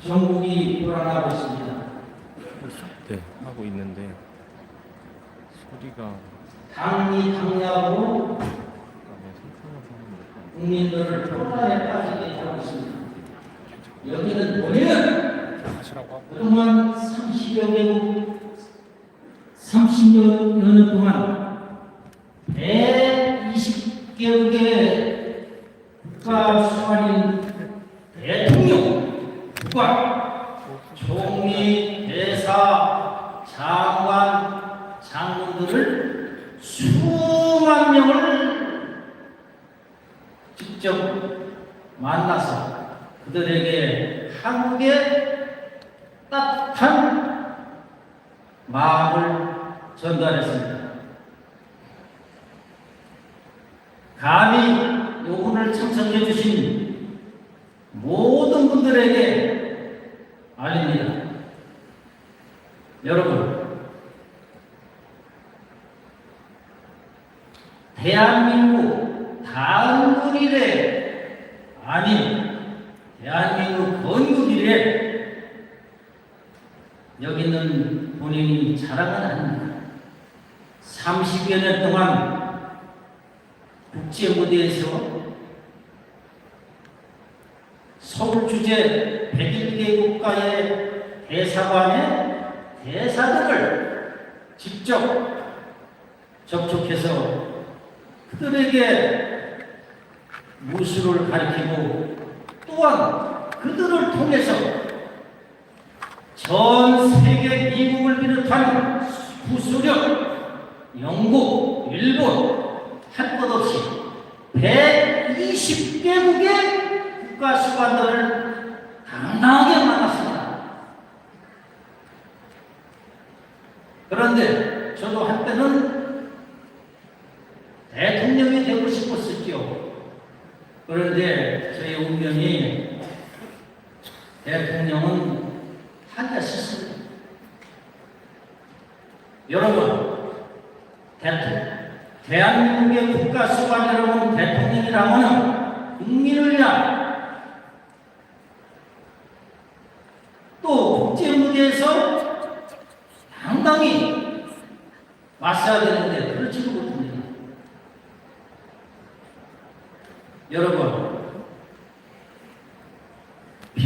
전국이 불안하고 있습니다. 네, 하고 있는데 소리가 당리 당략으로 국민들을 혼란에 빠지게 하고 있습니다. 여기는 뭐냐면 그동안 30여 년 동안 120개국의 국가 수반인 대통령과 총리, 대사, 장관, 장군들을 수만 명을 직접 만나서 그들에게 한국의 따뜻한 마음을 전달했습니다. 감히 오늘 참석해 주신 모든 분들에게 알립니다. 여러분, 대한민국 단군 이래, 아니 대한민국 건국 이래, 여기는 본인이 자랑은 아닙니다. 30여 년 동안 국제 무대에서 서울 주재 101개 국가의 대사관의 대사들을 직접 접촉해서 그들에게 무술을 가르치고 또한 그들을 통해서 전 세계 미국을 비롯한 구소련, 영국, 일본 할 것 없이 120개국의 국가 수반들을 당당하게 만났습니다. 그런데 저도 한때는 대통령이 되고 싶었었죠. 그런데 저의 운명이 대통령은 하기가 싫습니다. 여러분, 대한민국의 국가 수반 여러분, 대통령이라면 국민을 위한 또 국제 무대에서 당당히 맞서야 되는데 그렇지도 못합니다. 여러분,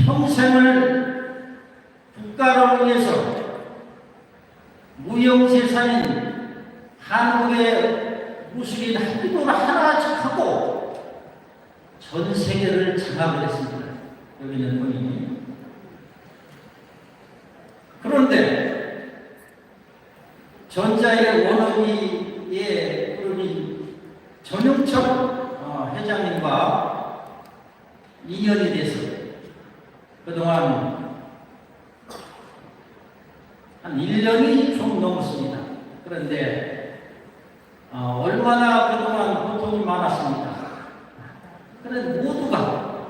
평생을 국가를 위해서 무형재산인 한국의 무술인 한기도를 하나씩 하고 전 세계를 장악을 했습니다. 여기는 본인이. 그런데 전자의 원어비의 그러니 전용철 회장님과 인연이 돼서 그동안 한 1년이 좀 넘었습니다. 그런데 얼마나 그동안 고통이 많았습니다. 그런데 모두가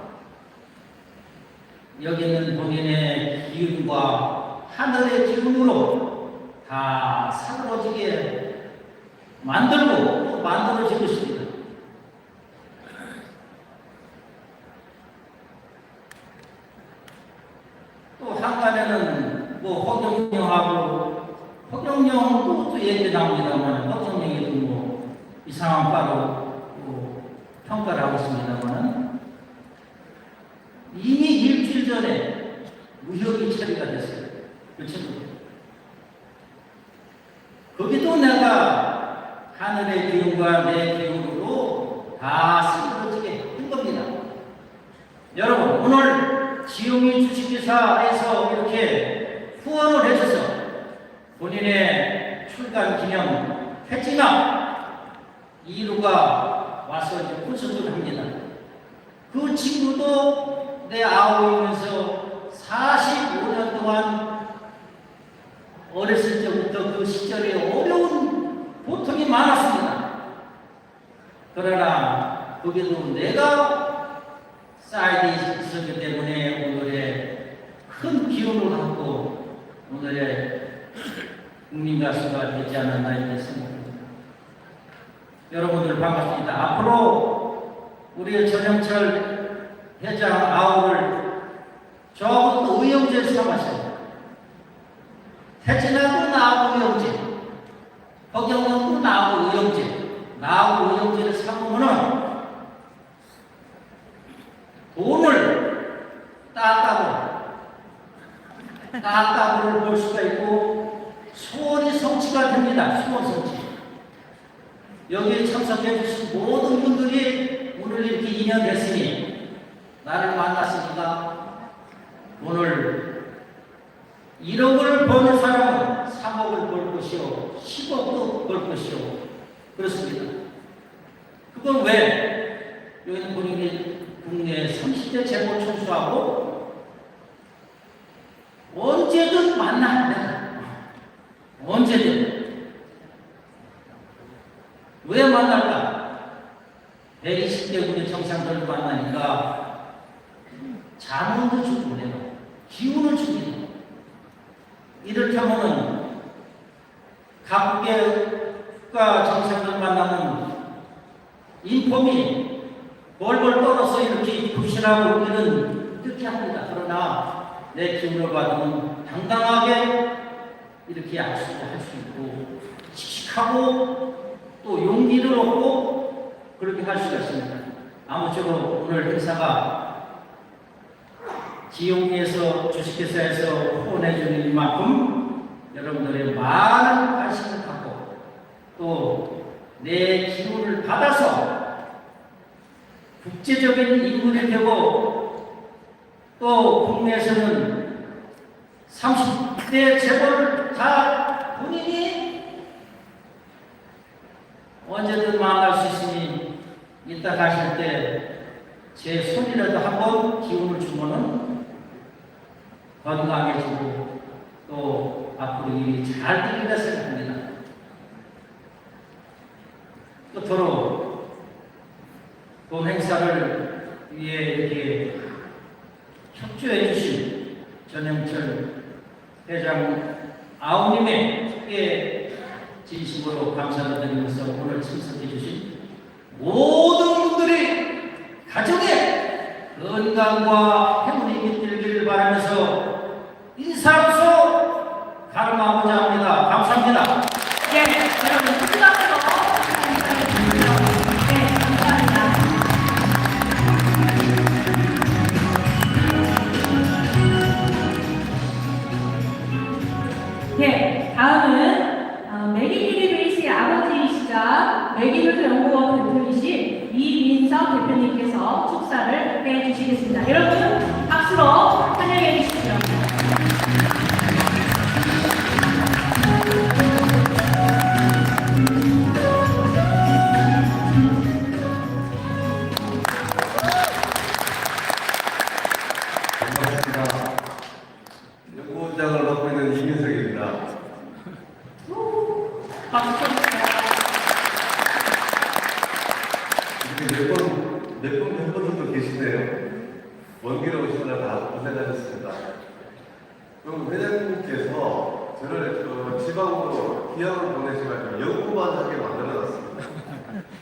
여기는 본인의 기운과 하늘의 기운으로 다 사그러지게 만들고 또 만들어질 것입니다. 또 한간에는 허경영도 또 얘기 나옵니다만 허경영이 뭐 이상한 바로 평가를 하고 있습니다만 이미 일주일 전에 무혐의 처리가 됐어요. 그 친구. 거기도 내가 하늘의 기운과 내 기운으로 다 쓰러지게 한 겁니다. 여러분, 오늘 지용이 주식회사에서 이렇게 후원을 해줘서 본인의 출간 기념 회지나 이루가 와서 이제 콘서트를 합니다. 그 친구도 내 아우이면서 45년 동안 어렸을 때부터 그 시절에 어려운 고통이 많았습니다. 그러나 거기도 내가 사이드에 있었기 때문에 오늘의 큰 기운을 갖고 오늘의 국민 가수가 되지 않았나 이렇게 생각합니다. 여러분들 반갑습니다. 앞으로 우리 전영철 회장 아우를 저하고 또 의형 삼았어요. 태진아도 나하고 의형제, 허경영도 나하고 의형제, 나하고 의형제를 삼으면은 돈을 따따구를 볼 수가 있고 소원이 성취가 됩니다. 소원 성취. 여기에 참석해 주신 모든 분들이 오늘 이렇게 인연됐으니 나를 만났으니까 오늘 1억을 버는 사람은 3억을 벌 것이요 10억도 벌 것이요 그렇습니다. 그건 왜? 여기는 본인이 국내 30대 재벌 총수하고 언제든 만납니다. 언제든. 왜 만날까? 120대 우리 정상들을 만나니까 자문도 주고 내가 기운을 주기도. 이를테면은 각국과 정상들 만나면 인폼이 벌벌 떨어서 이렇게 부실하고 이렇게 합니다. 그러나 내 기운을 받으면 당당하게 이렇게 약속을 할 수 있고 씩씩하고 또 용기를 얻고 그렇게 할 수가 있습니다. 아무쪼록 오늘 행사가 지용리에서 주식회사에서 후원해 주는 만큼 여러분들의 많은 관심을 갖고 또 내 기운을 받아서 국제적인 인물이 되고 또 국내에서는 30대 재벌을 다 본인이 언제든 만날 수 있으니 이따 가실 때 제 손이라도 한번 기운을 주면은 건강해지고 또 앞으로 일이 잘 되리라 생각합니다. 끝으로 본 행사를 위해 이렇게 협조해 주신 전영철 회장 아우님에게 진심으로 감사를 드리면서 오늘 참석해 주신 모든 분들이 가정의 건강과 행운이 깃들기를 바라면서 인사로서 가름하고자 합니다. 감사합니다. 네, 여러분 수고하셨습니다. 네, 감사합니다. 네, 다음은 메기미리 베이스의 아버지이시자 메기뮤즈 연구원 대표이신 이민석 대표님께서 축사를 해주시겠습니다. 여러분 박수로 환영해 주십시오. 반갑습니다. 연구원장을 맡고 있는 이민석입니다. 박수. 이렇게 몇 분도 계시네요. 먼 길 오시느라 다 고생하셨습니다. 그럼 회장님께서 저를 지방으로 기왕을 보내셔가지고 연구만 하게 만들어놨습니다.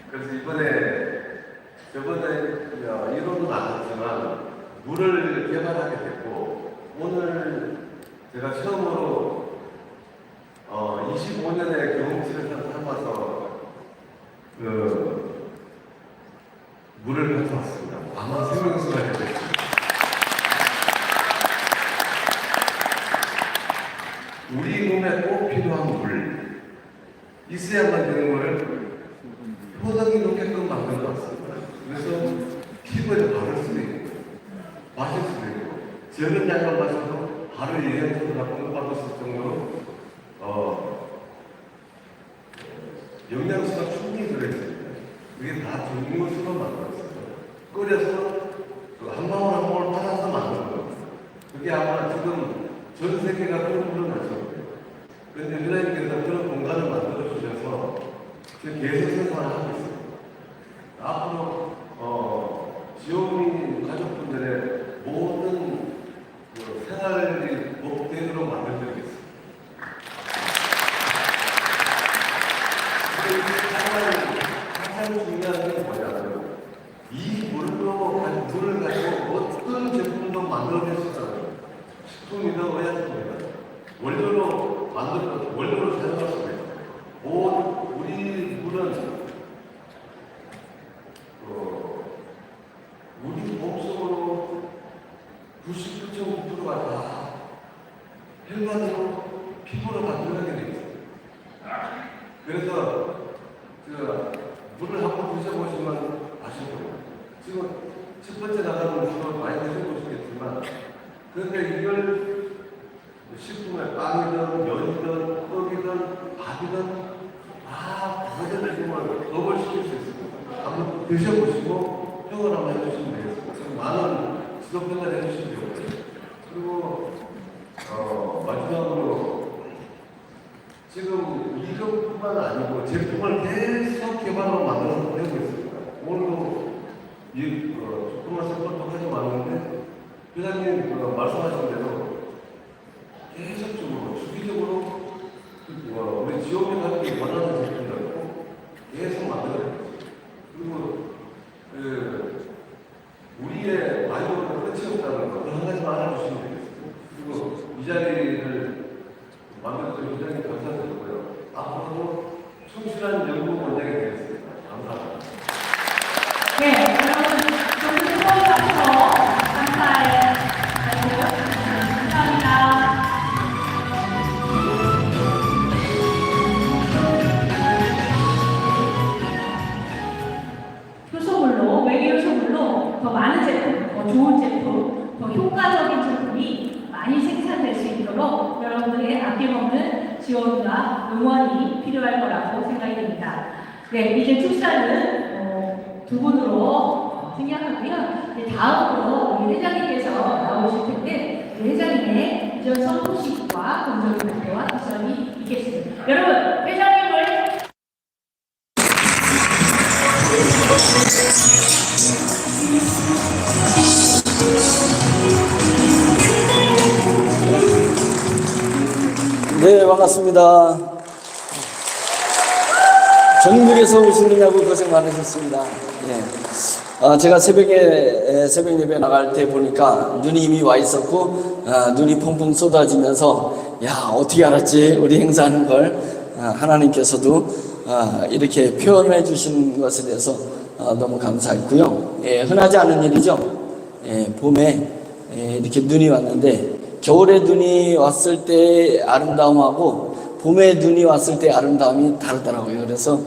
그래서 저번에 이론은 안 했지만 물을 개발하게 됐고 오늘 제가 처음으로 25년의 경험치를 삼아서 물을 가져왔습니다. 아마 생명수가 되겠습니다. 우리 몸에 꼭 필요한 물 있어야만 되는 거를 효능이 높게끔 만들어 놨습니다. 그래서 피부에 바를 수도 있고 마실 수도 있고 적은 양만 마셔도 바로 영양소를 공급받을 수 있을 정도로 영양소가 충분히 들어있습니다. 그게 다 중국수로 만들었어요. 끓여서 한 방울 한 방울 받아서 만든 겁니다. 그게 아마 지금 전 세계가 그런 물을 마실 거예요. 그런데 하나님께서 그런 공간을 만들어 주셔서 지금 계속 생활을 하고 있습니다. 앞으로 지옥민 가족분들의 모든 생활이 복되도록 만들어드리겠습니다. 가장 중요한 게 뭐냐면 이 물을 가지고 어떤 제품도 만들어낼 수 있어요. 식품이든 의약품이든 원료로 원료로 사용할 수가 있어요. 우리 물은 우리 몸속으로 99.9%가 다 혈관으로 피부로 다 들어가게 돼 있어요. 그래서 물을 한번 드셔보시면 아실 거예요. 지금 첫 번째 나가는 주로 많이 드셔보시겠지만, 그런데 이걸 식품에 빵이든 면이든 떡이든 밥이든 모든 식품을 업을 시킬 수 있습니다. 한번 드셔보시고 평을 한번 해주시면 되겠습니다. 지금 많은 지도평을 해주시면 되고요. 그리고 마지막으로 지금 이것뿐만 아니고 제품을 계속 개발하고 만들어내고 있습니다. 오늘도 이 조금만 선포하지 말았는데 회장님 말씀하신 대로 계속적으로 주기적으로 우리 지역에 가기 원하는 제품들 계속 만들어내고 그리고 우리의 마이오는 끝이 없다는 거 한 가지만 알아주시면 되겠습니다. 그리고 이 자리를 만들어준 회장님 감사드리고요. 앞으로도 충실한 연구 원장이 되겠습니다. 감사합니다. 네, 여러분, 저는 수고하셔서 감사해요. 감사합니다. 효소물로, 외계 효소물로 더 많은 제품, 더 좋은 제품, 더 효과적인 제품이 많이 생산될 수 있도록 여러분들의 아낌없는 지원과 응원이 필요할 거라고 생각이 됩니다. 네, 이제 축사는 두 분으로 생략하고요. 이제 다음으로 우리 회장님께서 나오실 텐데 회장님의 이전 선포식과 건조기 발표와 미션이 있겠습니다. 여러분, 회장님을 네, 반갑습니다. 전국에서 오시느냐고 고생 많으셨습니다. 예. 제가 새벽 예배 나갈 때 보니까 눈이 이미 와 있었고, 눈이 펑펑 쏟아지면서, 야, 어떻게 알았지? 우리 행사하는 걸. 하나님께서도 이렇게 표현해 주신 것에 대해서 너무 감사했고요. 예, 흔하지 않은 일이죠. 예, 봄에 이렇게 눈이 왔는데, 겨울에 눈이 왔을 때 아름다움하고 봄에 눈이 왔을 때 아름다움이 다르더라고요. 그래서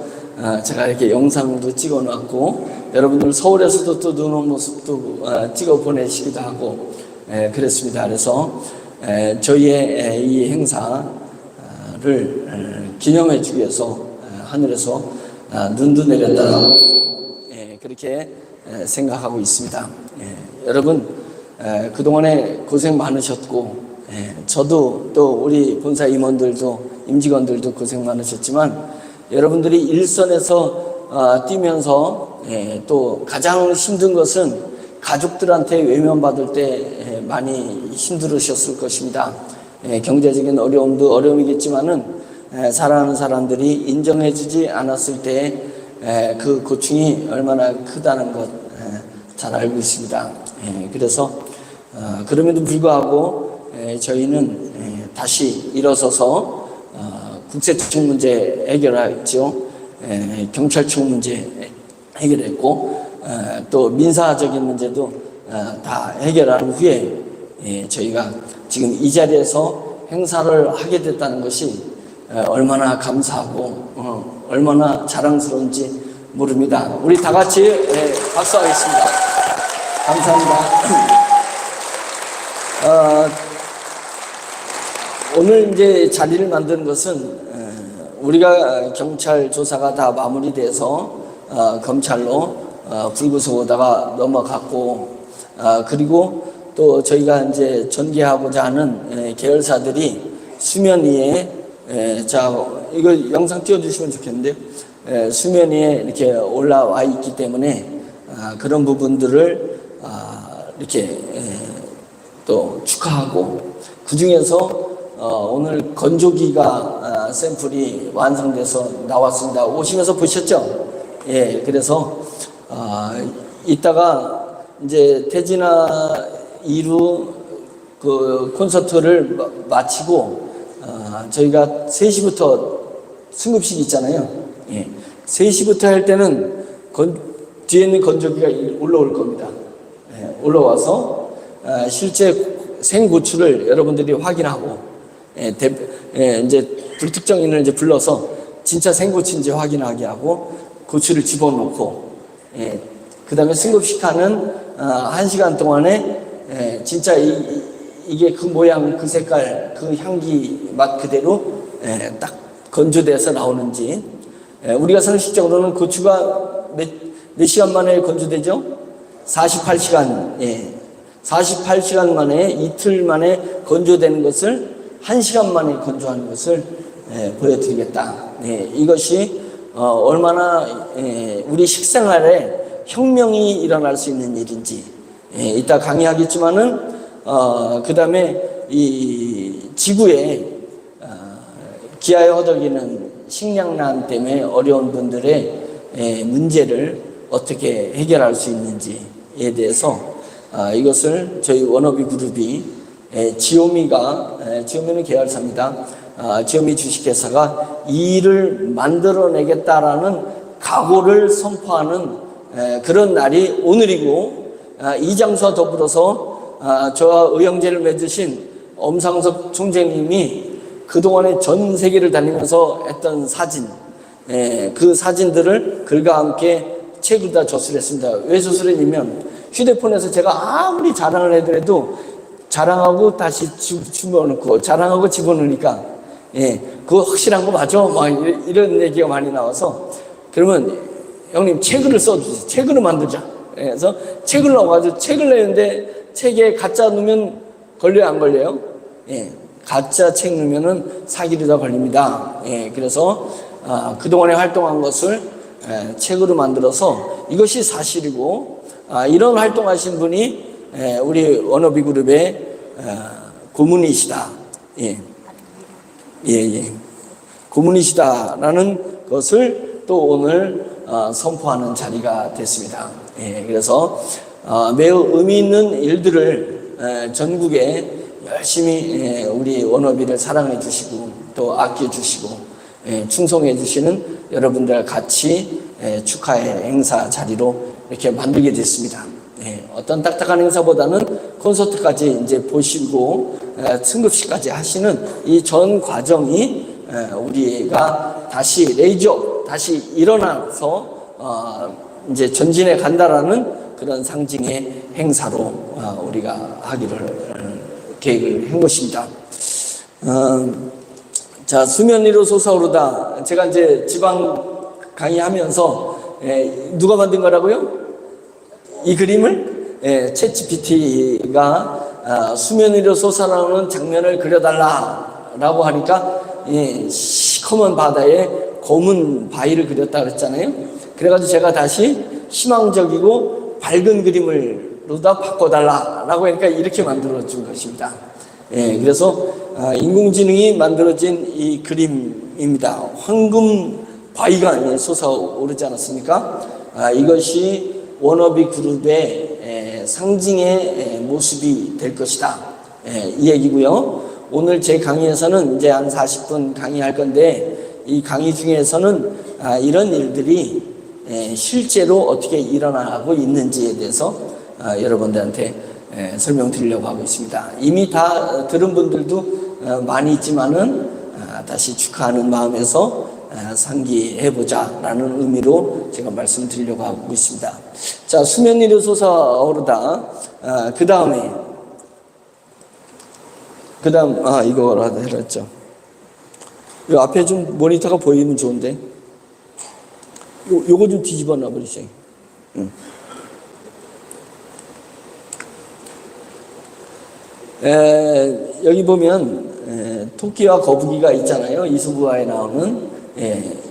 제가 이렇게 영상도 찍어 놨고 여러분들 서울에서도 또 눈 온 모습도 찍어 보내시기도 하고 그랬습니다. 그래서 저희의 이 행사를 기념해 주기 위해서 하늘에서 눈도 내렸다고 그렇게 생각하고 있습니다. 여러분 그동안에 고생 많으셨고, 저도 또 우리 본사 임원들도, 임직원들도 고생 많으셨지만, 여러분들이 일선에서 뛰면서, 또 가장 힘든 것은 가족들한테 외면받을 때 많이 힘들으셨을 것입니다. 경제적인 어려움도 어려움이겠지만은, 사랑하는 사람들이 인정해주지 않았을 때, 그 고충이 얼마나 크다는 것, 잘 알고 있습니다. 그래서 그럼에도 불구하고 저희는 다시 일어서서 국세청 문제 해결했죠. 경찰청 문제 해결했고 또 민사적인 문제도 다 해결한 후에 저희가 지금 이 자리에서 행사를 하게 됐다는 것이 얼마나 감사하고 얼마나 자랑스러운지 모릅니다. 우리 다 같이 박수하겠습니다. 감사합니다. 오늘 이제 자리를 만드는 것은 우리가 경찰 조사가 다 마무리돼서 검찰로 불구속 오다가 넘어갔고 그리고 또 저희가 이제 전개하고자 하는 계열사들이 수면 위에 자 이거 영상 띄워주시면 좋겠는데요. 수면 위에 이렇게 올라와 있기 때문에 그런 부분들을 이렇게 또 축하하고 그 중에서 오늘 건조기가 샘플이 완성돼서 나왔습니다. 오시면서 보셨죠? 예, 그래서 이따가 이제 태진아 2루 그 콘서트를 마치고 저희가 3시부터 승급식이 있잖아요. 예. 3시부터 할 때는 뒤에 있는 건조기가 올라올 겁니다. 예. 올라와서 실제 생고추를 여러분들이 확인하고 이제 불특정인을 이제 불러서 진짜 생고추인지 확인하게 하고 고추를 집어넣고 그 다음에 승급식하는 1시간 동안에 진짜 이게 그 모양, 그 색깔, 그 향기 맛 그대로 딱 건조돼서 나오는지 우리가 상식적으로는 고추가 몇 시간 만에 건조되죠? 48시간 48시간 만에 이틀 만에 건조되는 것을 1시간 만에 건조하는 것을 보여드리겠다. 이것이 얼마나 우리 식생활에 혁명이 일어날 수 있는 일인지 이따 강의하겠지만은 그 다음에 이 지구에 기아에 허덕이는 식량난 때문에 어려운 분들의 문제를 어떻게 해결할 수 있는지에 대해서 이것을 저희 워너비 그룹이 지오미는 계열사입니다. 지오미 주식회사가 이 일을 만들어내겠다라는 각오를 선포하는 그런 날이 오늘이고 이장수와 더불어서 저와 의형제를 맺으신 엄상섭 총재님이 그동안에 전 세계를 다니면서 했던 사진 그 사진들을 글과 함께 책을 다 저술했습니다. 왜 저술했냐면 휴대폰에서 제가 아무리 자랑을 해더라도 자랑하고 다시 집어넣고 자랑하고 집어넣으니까 그거 확실한 거 맞아? 막 이런 얘기가 많이 나와서 그러면 형님 책을 써주세요. 책을 만들자. 그래서 책을 넣어가지고 책을 내는데 책에 가짜 넣으면 걸려요? 안 걸려요? 가짜 책 넣으면은 사기로 걸립니다. 그래서 그동안에 활동한 것을 책으로 만들어서 이것이 사실이고 이런 활동하신 분이 우리 워너비 그룹의 고문이시다. 고문이시다라는 것을 또 오늘 선포하는 자리가 됐습니다. 그래서 매우 의미 있는 일들을 전국에 열심히 우리 워너비를 사랑해 주시고 또 아껴 주시고 충성해 주시는 여러분들 같이 축하의 행사 자리로 이렇게 만들게 됐습니다. 어떤 딱딱한 행사보다는 콘서트까지 이제 보시고 승급식까지 하시는 이 전 과정이 우리가 다시 레이저 다시 일어나서 이제 전진해 간다라는 그런 상징의 행사로 우리가 하기를 계획을 한 것입니다. 자, 수면 위로 솟아오르다. 제가 이제 지방 강의하면서 누가 만든 거라고요? 이 그림을 챗GPT가 수면 위로 솟아나오는 장면을 그려달라라고 하니까 시커먼 바다에 검은 바위를 그렸다 그랬잖아요. 그래가지고 제가 다시 희망적이고 밝은 그림으로다 바꿔달라라고 하니까 이렇게 만들어준 것입니다. 그래서 인공지능이 만들어진 이 그림입니다. 황금 바위가 솟아오르지 않았습니까? 이것이 워너비 그룹의 상징의 모습이 될 것이다. 이 얘기고요. 오늘 제 강의에서는 이제 한 40분 강의할 건데 이 강의 중에서는 이런 일들이 실제로 어떻게 일어나고 있는지에 대해서 여러분들한테 설명드리려고 하고 있습니다. 이미 다 들은 분들도 많이 있지만은 다시 축하하는 마음에서 상기해보자라는 의미로 제가 말씀드리려고 하고 있습니다. 자, 수면 위로 솟아오르다. 그 다음 이거라 해놨죠. 이 앞에 좀 모니터가 보이면 좋은데 요거 좀 뒤집어 놔버리세요. 여기 보면 토끼와 거북이가 있잖아요. 이수부화에 나오는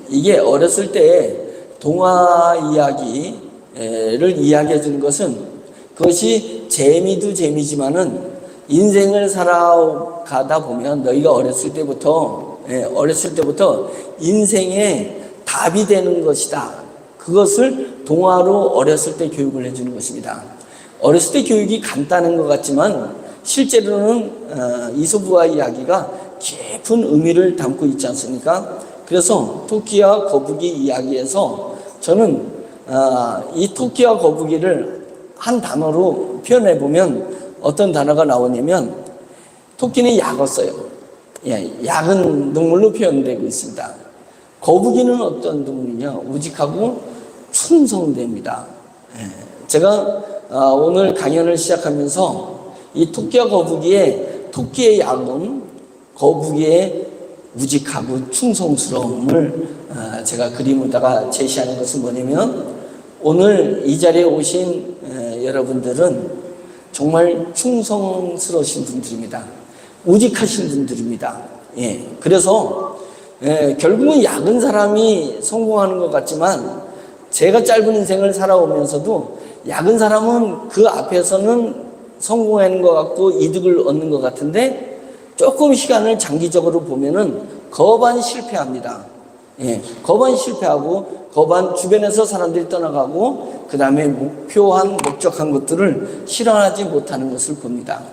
이게 어렸을 때 동화 이야기를 이야기해 주는 것은 그것이 재미도 재미지만은 인생을 살아가다 보면 너희가 어렸을 때부터 인생의 답이 되는 것이다. 그것을 동화로 어렸을 때 교육을 해주는 것입니다. 어렸을 때 교육이 간단한 것 같지만 실제로는 이솝우화 이야기가 깊은 의미를 담고 있지 않습니까? 그래서 토끼와 거북이 이야기에서 저는 이 토끼와 거북이를 한 단어로 표현해 보면 어떤 단어가 나오냐면 토끼는 약었어요. 예, 약은 동물로 표현되고 있습니다. 거북이는 어떤 동물이냐? 우직하고 충성됩니다. 예, 제가 오늘 강연을 시작하면서 이 토끼와 거북이의 토끼의 약은 거북이의 우직하고 충성스러움을 제가 그림으로다가 제시하는 것은 뭐냐면 오늘 이 자리에 오신 여러분들은 정말 충성스러우신 분들입니다. 우직하신 분들입니다. 예, 그래서 결국은 약은 사람이 성공하는 것 같지만 제가 짧은 인생을 살아오면서도 약은 사람은 그 앞에서는 성공하는 것 같고 이득을 얻는 것 같은데 조금 시간을 장기적으로 보면은 거반 실패합니다. 예, 거반 실패하고 거반 주변에서 사람들이 떠나가고 그 다음에 목적한 것들을 실현하지 못하는 것을 봅니다.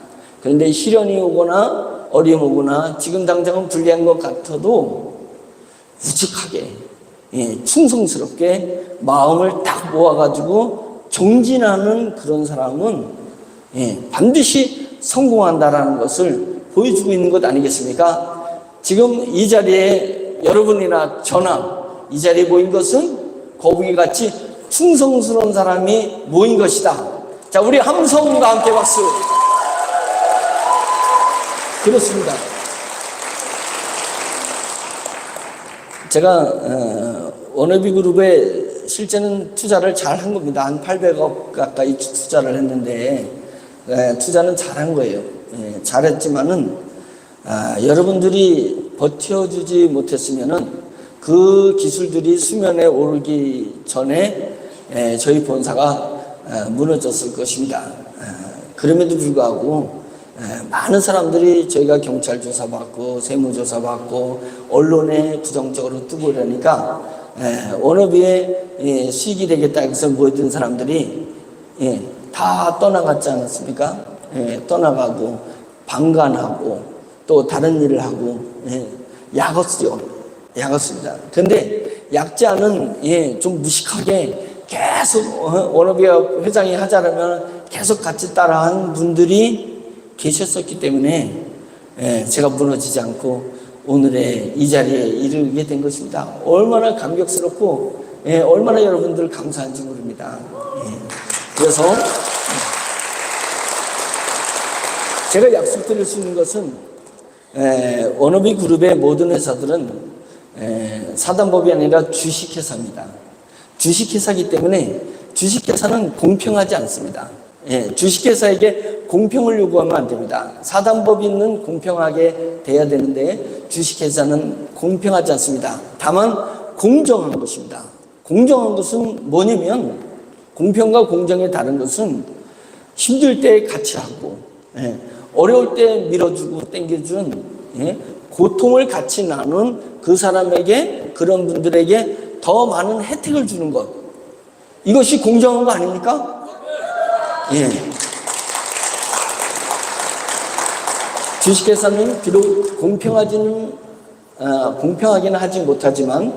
그런데 시련이 오거나 어려움이 오거나 지금 당장은 불리한 것 같아도 우직하게 충성스럽게 마음을 딱 모아가지고 정진하는 그런 사람은 반드시 성공한다라는 것을 보여주고 있는 것 아니겠습니까? 지금 이 자리에 여러분이나 저나 이 자리에 모인 것은 거북이같이 충성스러운 사람이 모인 것이다. 자, 우리 함성과 함께 박수. 그렇습니다. 제가 워너비 그룹에 실제는 투자를 잘 한 겁니다. 한 800억 가까이 투자를 했는데 투자는 잘한 거예요. 잘했지만은 여러분들이 버텨주지 못했으면은 그 기술들이 수면에 오르기 전에 저희 본사가 무너졌을 것입니다. 그럼에도 불구하고 많은 사람들이 저희가 경찰 조사 받고 세무조사 받고 언론에 부정적으로 뜨고 이러니까 워너비에 수익이 되겠다 해서 모여든 사람들이 다 떠나갔지 않았습니까? 떠나가고 방관하고 또 다른 일을 하고 약었습니다. 그런데 약자는 좀 무식하게 계속 워너비가 회장이 하자라면 계속 같이 따라한 분들이 계셨었기 때문에 제가 무너지지 않고 오늘의 이 자리에 이르게 된 것입니다. 얼마나 감격스럽고 얼마나 여러분들 감사한지 모릅니다. 그래서 제가 약속드릴 수 있는 것은 워너비 그룹의 모든 회사들은 사단법이 아니라 주식회사입니다. 주식회사이기 때문에 주식회사는 공평하지 않습니다. 주식회사에게 공평을 요구하면 안 됩니다. 사단법인은 공평하게 돼야 되는데 주식회사는 공평하지 않습니다. 다만 공정한 것입니다. 공정한 것은 뭐냐면 공평과 공정의 다른 것은 힘들 때 같이 하고 어려울 때 밀어주고 땡겨준 고통을 같이 나눈 그 사람에게 그런 분들에게 더 많은 혜택을 주는 것, 이것이 공정한 거 아닙니까? 주식회사는 비록 공평하기는 하지 못하지만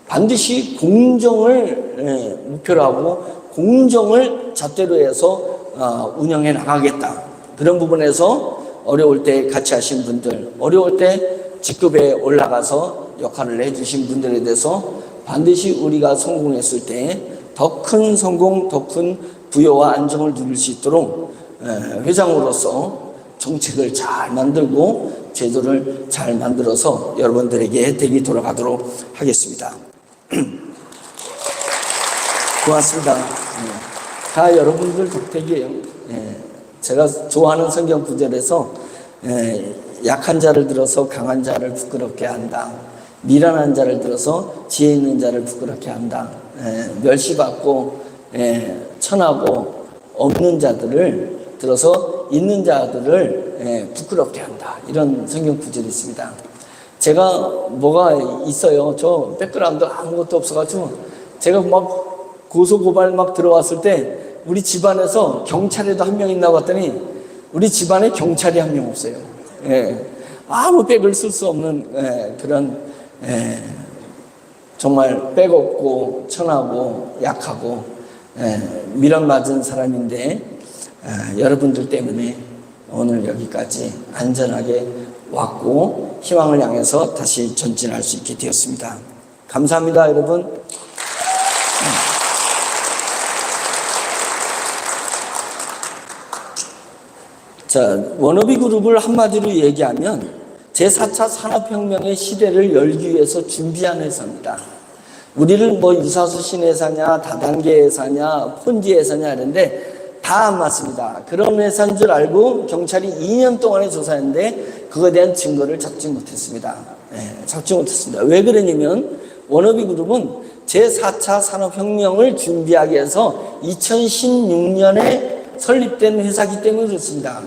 반드시 공정을 목표로 하고 공정을 잣대로 해서 운영해 나가겠다. 그런 부분에서 어려울 때 같이 하신 분들, 어려울 때 직급에 올라가서 역할을 해주신 분들에 대해서 반드시 우리가 성공했을 때 더 큰 성공, 더 큰 부여와 안정을 누릴 수 있도록 회장으로서 정책을 잘 만들고 제도를 잘 만들어서 여러분들에게 혜택이 돌아가도록 하겠습니다. 고맙습니다. 다 여러분들 덕택이에요. 제가 좋아하는 성경 구절에서 약한 자를 들어서 강한 자를 부끄럽게 한다. 미련한 자를 들어서 지혜 있는 자를 부끄럽게 한다. 멸시받고 천하고 없는 자들을 들어서 있는 자들을 부끄럽게 한다. 이런 성경 구절이 있습니다. 제가 뭐가 있어요. 저 백그라운드 아무것도 없어가지고 제가 막 고소고발 막 들어왔을 때 우리 집안에서 경찰에도 한 명 있나 봤더니 우리 집안에 경찰이 한 명 없어요. 예. 아무 백을 쓸 수 없는 그런 정말 백 없고 천하고 약하고 미련맞은 사람인데 여러분들 때문에 오늘 여기까지 안전하게 왔고 희망을 향해서 다시 전진할 수 있게 되었습니다. 감사합니다, 여러분. 자, 워너비 그룹을 한마디로 얘기하면 제4차 산업혁명의 시대를 열기 위해서 준비한 회사입니다. 우리를 뭐 유사수신 회사냐, 다단계 회사냐, 폰지 회사냐 하는데 다 안 맞습니다. 그런 회사인 줄 알고 경찰이 2년 동안에 조사했는데 그거에 대한 증거를 잡지 못했습니다. 잡지 못했습니다. 왜 그러냐면 워너비 그룹은 제4차 산업혁명을 준비하기 위해서 2016년에 설립된 회사이기 때문에 그렇습니다.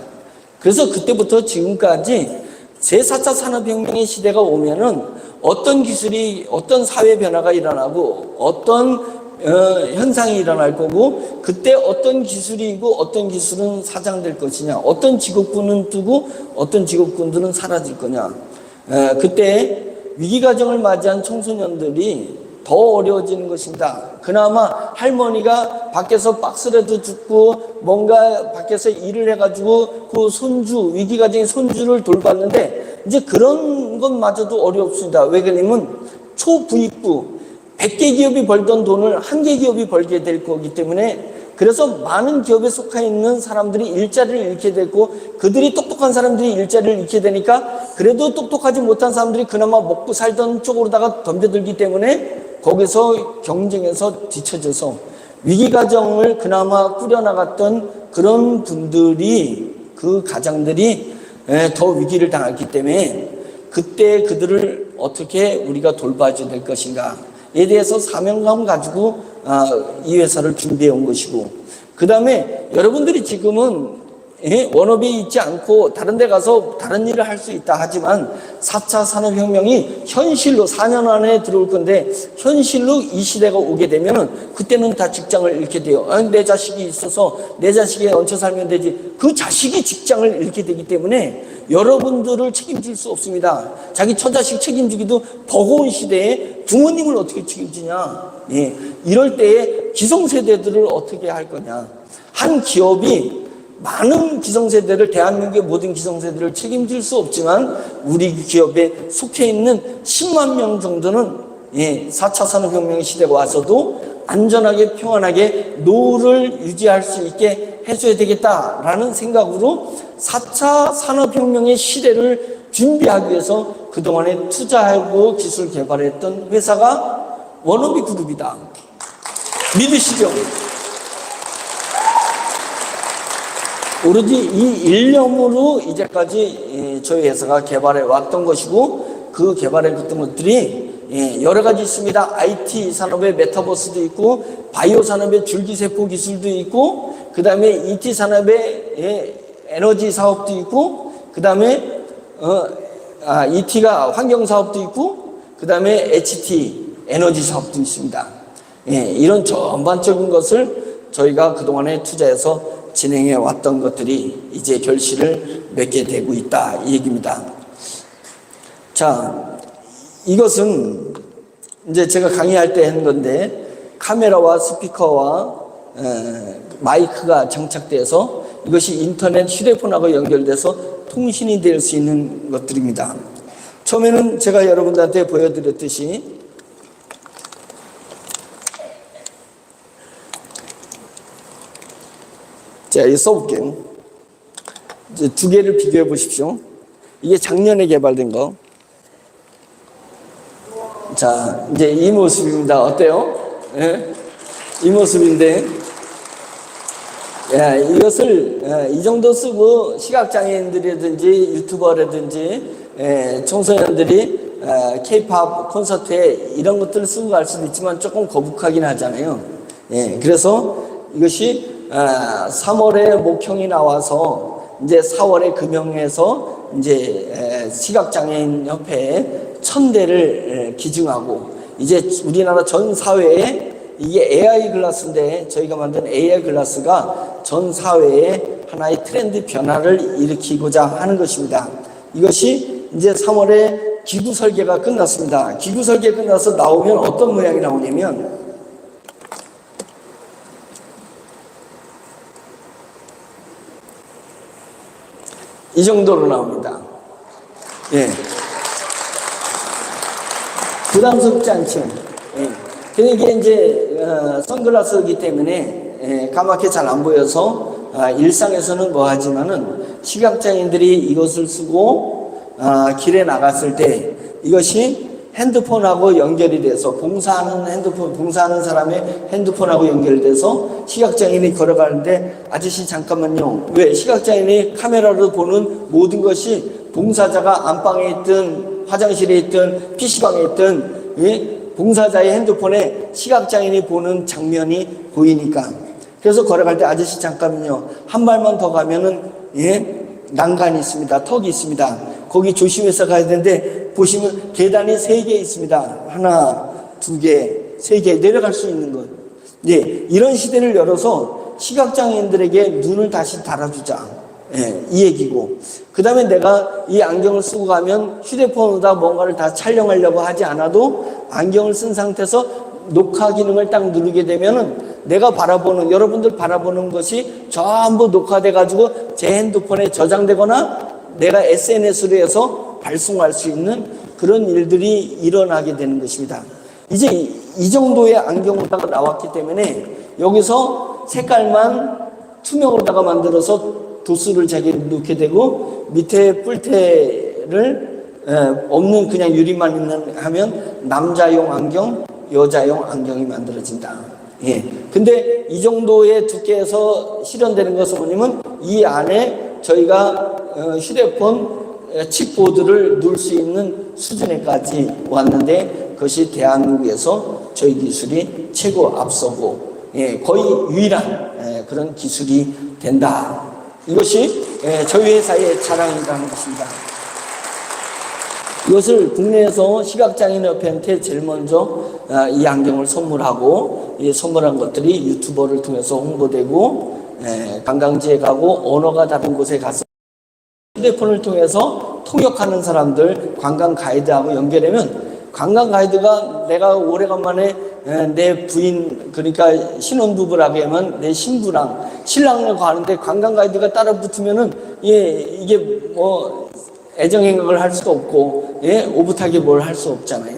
그래서 그때부터 지금까지 제4차 산업혁명의 시대가 오면은 어떤 기술이, 어떤 사회 변화가 일어나고 어떤 현상이 일어날 거고 그때 어떤 기술이고 어떤 기술은 사장될 것이냐, 어떤 직업군은 뜨고 어떤 직업군들은 사라질 거냐. 그때 위기과정을 맞이한 청소년들이 더 어려워지는 것입니다. 그나마 할머니가 밖에서 박스라도 줍고 뭔가 밖에서 일을 해가지고 그 손주, 위기과정의 손주를 돌봤는데 이제 그런 것마저도 어렵습니다. 왜 그러냐면 초부익부 100개 기업이 벌던 돈을 1개 기업이 벌게 될 거기 때문에 그래서 많은 기업에 속해 있는 사람들이 일자리를 잃게 되고 그들이 똑똑한 사람들이 일자리를 잃게 되니까 그래도 똑똑하지 못한 사람들이 그나마 먹고 살던 쪽으로다가 덤벼들기 때문에 거기서 경쟁에서 뒤처져서 위기가정을 그나마 꾸려나갔던 그런 분들이 그 가장들이 더 위기를 당했기 때문에 그때 그들을 어떻게 우리가 돌봐줘야 될 것인가에 대해서 사명감 가지고 이 회사를 준비해 온 것이고 그 다음에 여러분들이 지금은 워너비에 있지 않고 다른 데 가서 다른 일을 할 수 있다 하지만 4차 산업혁명이 현실로 4년 안에 들어올 건데 현실로 이 시대가 오게 되면은 그때는 다 직장을 잃게 돼요. 내 자식이 있어서 내 자식에 얹혀 살면 되지. 그 자식이 직장을 잃게 되기 때문에 여러분들을 책임질 수 없습니다. 자기 처자식 책임지기도 버거운 시대에 부모님을 어떻게 책임지냐. 이럴 때에 기성세대들을 어떻게 할 거냐. 한 기업이 많은 기성세대를, 대한민국의 모든 기성세대를 책임질 수 없지만 우리 기업에 속해 있는 10만 명 정도는 4차 산업혁명의 시대가 와서도 안전하게 평안하게 노후를 유지할 수 있게 해줘야 되겠다라는 생각으로 4차 산업혁명의 시대를 준비하기 위해서 그동안에 투자하고 기술 개발했던 회사가 워너비 그룹이다. 믿으시죠? 오로지 이 일념으로 이제까지 저희 회사가 개발해 왔던 것이고 그 개발해 왔던 것들이 여러 가지 있습니다. IT 산업의 메타버스도 있고 바이오 산업의 줄기세포 기술도 있고 그 다음에 ET 산업의 에너지 사업도 있고 그 다음에 ET가 환경 사업도 있고 그 다음에 HT 에너지 사업도 있습니다. 이런 전반적인 것을 저희가 그동안에 투자해서 진행해 왔던 것들이 이제 결실을 맺게 되고 있다 이 얘기입니다. 자, 이것은 이제 제가 강의할 때 한 건데 카메라와 스피커와 마이크가 장착돼서 이것이 인터넷 휴대폰하고 연결돼서 통신이 될 수 있는 것들입니다. 처음에는 제가 여러분들한테 보여드렸듯이 자, 이거 써볼게요. 이제 두 개를 비교해 보십시오. 이게 작년에 개발된 거. 자, 이제 이 모습입니다. 어때요? 이 모습인데, 이것을 이 정도 쓰고 시각장애인들이라든지 유튜버라든지 청소년들이 K-팝 콘서트에 이런 것들을 쓰고 갈 수도 있지만 조금 거북하긴 하잖아요. 그래서 이것이 3월에 목형이 나와서 이제 4월에 금형에서 이제 시각장애인 협회에 1000대를 기증하고 이제 우리나라 전 사회에 이게 AI 글라스인데 저희가 만든 AI 글라스가 전 사회에 하나의 트렌드 변화를 일으키고자 하는 것입니다. 이것이 이제 3월에 기구 설계가 끝났습니다. 기구 설계 끝나서 나오면 어떤 모양이 나오냐면 이 정도로 나옵니다. 예. 부담스럽지 않죠. 예. 근데 이게 이제 선글라스이기 때문에 까맣게 잘 안 보여서 일상에서는 뭐 하지만은 시각장애인들이 이것을 쓰고 길에 나갔을 때 이것이 핸드폰하고 연결이 돼서 봉사하는 사람의 핸드폰하고 연결돼서 시각장애인이 걸어가는데 아저씨 잠깐만요. 왜? 시각장애인이 카메라로 보는 모든 것이 봉사자가 안방에 있든 화장실에 있든 PC방에 있든 예? 봉사자의 핸드폰에 시각장애인이 보는 장면이 보이니까. 그래서 걸어갈 때 아저씨 잠깐만요. 한 발만 더 가면은 예? 난간이 있습니다. 턱이 있습니다. 거기 조심해서 가야 되는데 보시면 계단이 3개 있습니다. 하나, 2개, 3개 내려갈 수 있는 것. 예, 이런 시대를 열어서 시각장애인들에게 눈을 다시 달아주자. 예, 이 얘기고. 그 다음에 내가 이 안경을 쓰고 가면 휴대폰으로 뭔가를 다 촬영하려고 하지 않아도 안경을 쓴 상태에서 녹화 기능을 딱 누르게 되면은 내가 바라보는, 여러분들 바라보는 것이 전부 녹화돼 가지고 제 핸드폰에 저장되거나 내가 SNS로 해서 발송할 수 있는 그런 일들이 일어나게 되는 것입니다. 이제 이 정도의 안경으로다가 나왔기 때문에 여기서 색깔만 투명으로다가 만들어서 도수를 자기 넣게 되고 밑에 뿔테를 없는 그냥 유리만 있는 하면 남자용 안경, 여자용 안경이 만들어진다. 예. 근데 이 정도의 두께에서 실현되는 것을 보면 이 안에 저희가 휴대폰 칩보드를 넣을 수 있는 수준에까지 왔는데 그것이 대한민국에서 저희 기술이 최고 앞서고 예, 거의 유일한 그런 기술이 된다. 이것이 저희 회사의 자랑이라는 것입니다. 이것을 국내에서 시각장애인협회한테 제일 먼저 이 안경을 선물하고 이 선물한 것들이 유튜버를 통해서 홍보되고 관광지에 가고 언어가 다른 곳에 가서 휴대폰을 통해서 통역하는 사람들 관광 가이드하고 연결하면 관광 가이드가 내가 오래간만에 내 부인 그러니까 신혼부부라고 하면 내 신부랑 신랑을 가는데 관광 가이드가 따라 붙으면은 이게 뭐 애정행각을 할 수도 없고 오붓하게 뭘 할 수 없잖아요.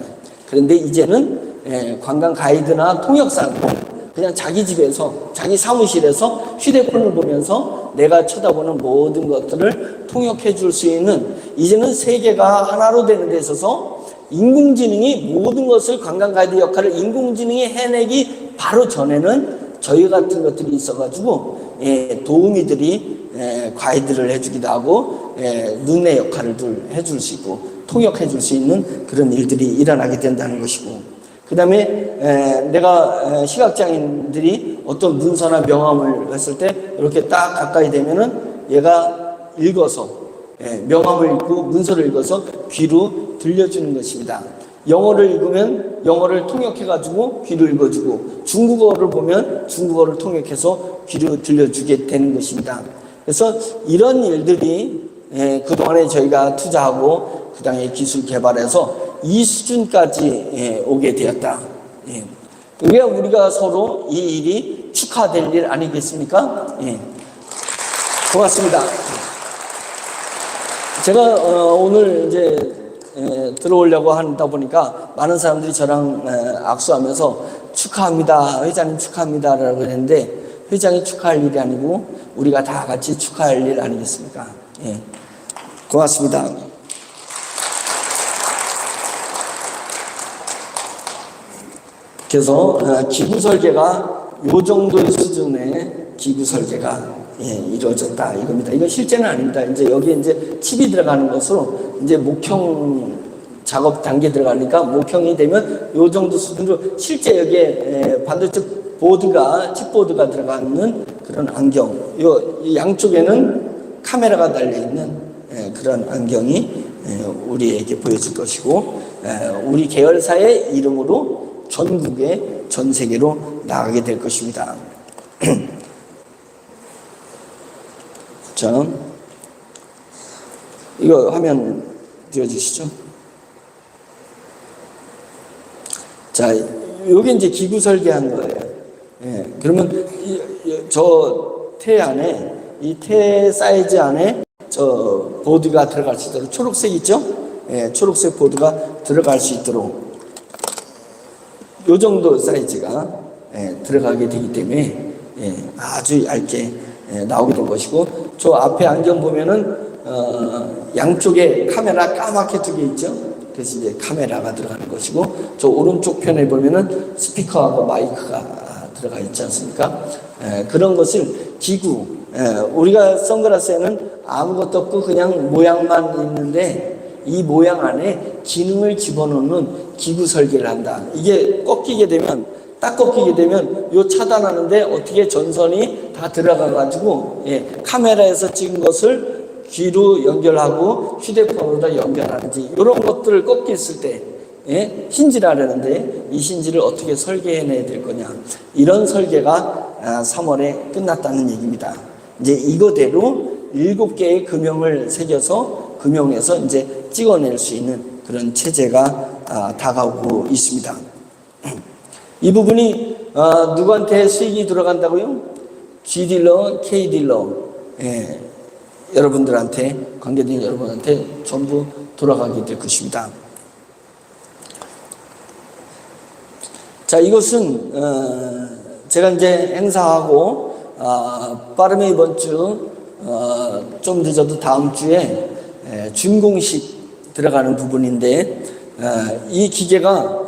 그런데 이제는 관광 가이드나 통역사는 그냥 자기 집에서 자기 사무실에서 휴대폰을 보면서 내가 쳐다보는 모든 것들을 통역해 줄 수 있는 이제는 세계가 하나로 되는 데 있어서 인공지능이 모든 것을 관광 가이드 역할을 인공지능이 해내기 바로 전에는 저희 같은 것들이 있어가지고 도우미들이 가이드를 해주기도 하고 눈의 역할을 해줄 수 있고 통역해 줄 수 있는 그런 일들이 일어나게 된다는 것이고 그 다음에 내가 시각장애인들이 어떤 문서나 명함을 했을 때 이렇게 딱 가까이 되면은 얘가 읽어서 명함을 읽고 문서를 읽어서 귀로 들려주는 것입니다. 영어를 읽으면 영어를 통역해가지고 귀로 읽어주고 중국어를 보면 중국어를 통역해서 귀로 들려주게 되는 것입니다. 그래서 이런 일들이 그동안에 저희가 투자하고 그 다음에 기술 개발해서 이 수준까지 오게 되었다. 왜 우리가 서로 이 일이 축하될 일 아니겠습니까? 고맙습니다. 제가 오늘 이제 들어오려고 하다 보니까 많은 사람들이 저랑 악수하면서 축하합니다. 회장님 축하합니다. 라고 했는데 회장이 축하할 일이 아니고 우리가 다 같이 축하할 일 아니겠습니까? 고맙습니다. 그래서 기구 설계가 요 정도의 수준의 기구 설계가 이루어졌다 이겁니다. 이건 실제는 아닙니다. 이제 여기에 이제 칩이 들어가는 것으로 이제 목형 작업 단계 들어가니까 목형이 되면 요 정도 수준으로 실제 여기에 반대쪽 보드가 칩보드가 들어가는 그런 안경. 요 양쪽에는 카메라가 달려 있는 그런 안경이 우리에게 보여줄 것이고 우리 계열사의 이름으로 전국에 전 세계로 나가게 될 것입니다. 자, 이거 화면 띄워주시죠. 자, 요게 이제 기구 설계한 거예요. 예, 그러면 저 태 안에, 이 태 사이즈 안에 저 보드가 들어갈 수 있도록, 초록색 있죠? 예, 초록색 보드가 들어갈 수 있도록 요 정도 사이즈가 들어가게 되기 때문에 아주 얇게 나오게 된 것이고, 저 앞에 안경 보면은 양쪽에 카메라 까맣게 두 개 있죠? 그래서 이제 카메라가 들어가는 것이고, 저 오른쪽 편에 보면은 스피커하고 마이크가 들어가 있지 않습니까? 그런 것을 기구, 우리가 선글라스에는 아무것도 없고 그냥 모양만 있는데 이 모양 안에 기능을 집어넣는 기구 설계를 한다. 이게 꺾이게 되면, 딱 꺾이게 되면 요 차단하는데 어떻게 전선이 다 들어가 가지고 카메라에서 찍은 것을 귀로 연결하고 휴대폰으로 연결하는지, 이런 것들을 꺾였을 때 힌지를 하려는데 이 힌지를 어떻게 설계해내야 될 거냐, 이런 설계가 3월에 끝났다는 얘기입니다. 이제 이거대로 7개의 금형을 새겨서 금형에서 이제 찍어낼 수 있는 그런 체제가 다가오고 있습니다. 이 부분이 누구한테 수익이 들어간다고요? G딜러, K딜러, 여러분들한테, 관계된 여러분한테 전부 돌아가게 될 것입니다. 자, 이것은 제가 이제 행사하고 빠르면 이번 주 좀 늦어도 다음 주에 준공식 들어가는 부분인데, 이 기계가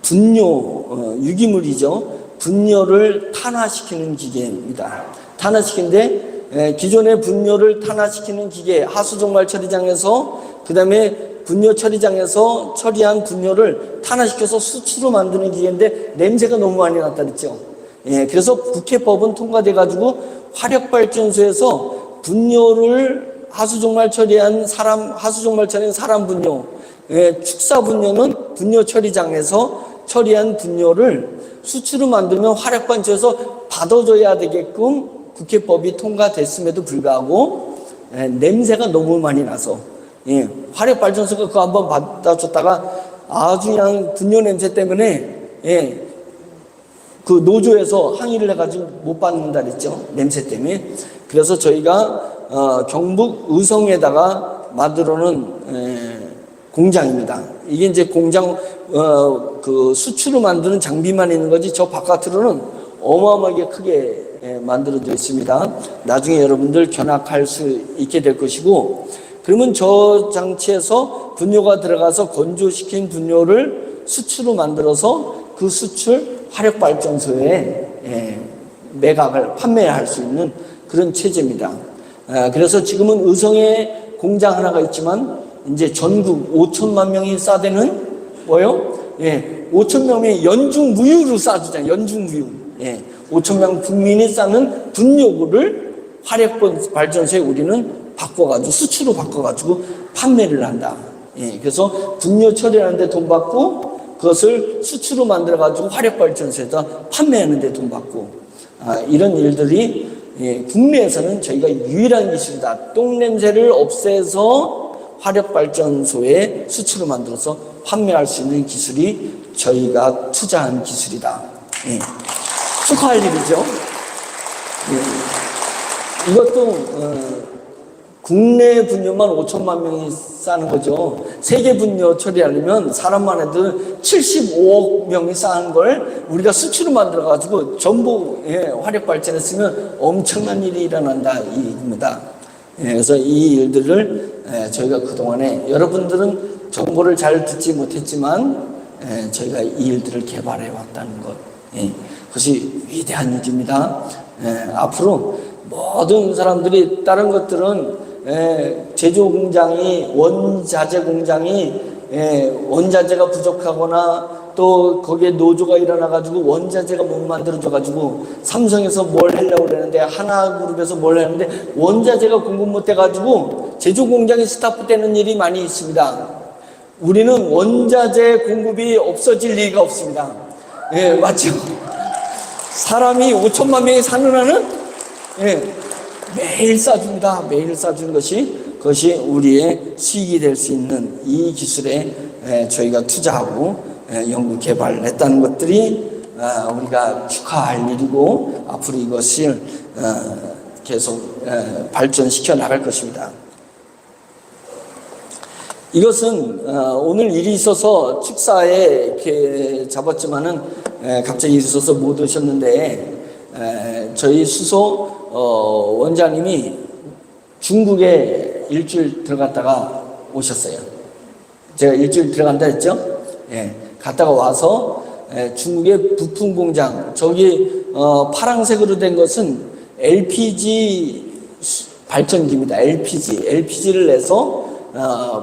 분뇨, 유기물이죠. 분뇨를 탄화시키는 기계입니다. 탄화시키는데 기존의 분뇨를 탄화시키는 기계, 하수종말 처리장에서, 그 다음에 분뇨 처리장에서 처리한 분뇨를 탄화시켜서 수치로 만드는 기계인데 냄새가 너무 많이 났다 그랬죠. 그래서 국회법은 통과돼가지고 화력발전소에서 분뇨를 하수종말 처리한 사람 분뇨, 축사 분뇨는 분뇨 처리장에서 처리한 분뇨를 수치로 만들면 화력발전소에서 받아줘야 되게끔 국회법이 통과됐음에도 불구하고 냄새가 너무 많이 나서 화력발전소가 그거 한번 받아줬다가 아주 그냥 분뇨 냄새 때문에 그 노조에서 항의를 해가지고 못 받는다 그랬죠. 냄새 때문에. 그래서 저희가 경북 의성에다가 만들어놓은 공장입니다. 이게 이제 공장 그 수출로 만드는 장비만 있는 거지 저 바깥으로는 어마어마하게 크게 만들어져 있습니다. 나중에 여러분들 견학할 수 있게 될 것이고, 그러면 저 장치에서 분뇨가 들어가서 건조시킨 분뇨를 수출로 만들어서 그 수출 화력발전소에 매각을 판매할 수 있는 그런 체제입니다. 그래서 지금은 의성에 공장 하나가 있지만 이제 전국 5천만 명이 싸대는 뭐요? 5천 명이 연중무휴로 싸주잖아요. 연중무휴. 5천 명 국민이 싸는 분뇨를 화력발전소에 우리는 바꿔가지고 수출로 바꿔가지고 판매를 한다. 그래서 분뇨 처리하는데 돈 받고 그것을 수출로 만들어가지고 화력발전소에다 판매하는데 돈 받고, 이런 일들이 국내에서는 저희가 유일한 기술이다. 똥냄새를 없애서 화력발전소에 수출로 만들어서 판매할 수 있는 기술이 저희가 투자한 기술이다. 축하할 일이죠. 이것도 국내 분뇨만 5천만 명이 싸는 거죠. 세계 분뇨 처리하려면 사람만 해도 75억 명이 싸는 걸 우리가 수출로 만들어가지고 전부 화력 발전했으면 엄청난 일이 일어난다 이 얘기입니다. 그래서 이 일들을 저희가 그동안에 여러분들은 정보를 잘 듣지 못했지만 저희가 이 일들을 개발해 왔다는 것, 그것이 위대한 일입니다. 앞으로 모든 사람들이 다른 것들은 제조 공장이 원자재 공장이 원자재가 부족하거나 또 거기에 노조가 일어나가지고 원자재가 못 만들어져가지고 삼성에서 뭘 하려고 그러는데 하나그룹에서 뭘 하는데 원자재가 공급 못 돼가지고 제조 공장이 스탑되는 일이 많이 있습니다. 우리는 원자재 공급이 없어질 리가 없습니다. 맞죠? 사람이 5천만 명이 사는 한은 매일 쏴줍니다. 매일 쏴주는 그것이 우리의 수익이 될 수 있는 이 기술에 저희가 투자하고 연구 개발을 했다는 것들이 우리가 축하할 일이고 앞으로 이것을 계속 발전시켜 나갈 것입니다. 이것은 오늘 일이 있어서 축사에 이렇게 잡았지만은 갑자기 일이 있어서 못 오셨는데 저희 수소 원장님이 중국에 일주일 들어갔다가 오셨어요. 제가 일주일 들어간다 했죠? 예, 갔다가 와서 중국의 부품 공장, 저기 파란색으로 된 것은 LPG 발전기입니다. LPG를 내서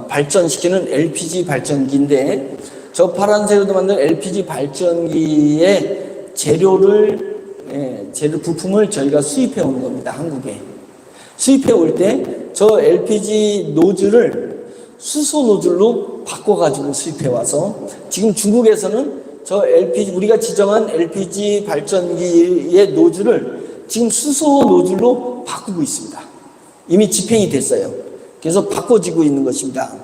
발전시키는 LPG 발전기인데, 저 파란색으로 만든 LPG 발전기의 재료 부품을 저희가 수입해 오는 겁니다. 한국에 수입해 올 때 저 LPG 노즐을 수소 노즐로 바꿔가지고 수입해 와서 지금 중국에서는 저 LPG, 우리가 지정한 LPG 발전기의 노즐을 지금 수소 노즐로 바꾸고 있습니다. 이미 집행이 됐어요. 그래서 바꿔지고 있는 것입니다.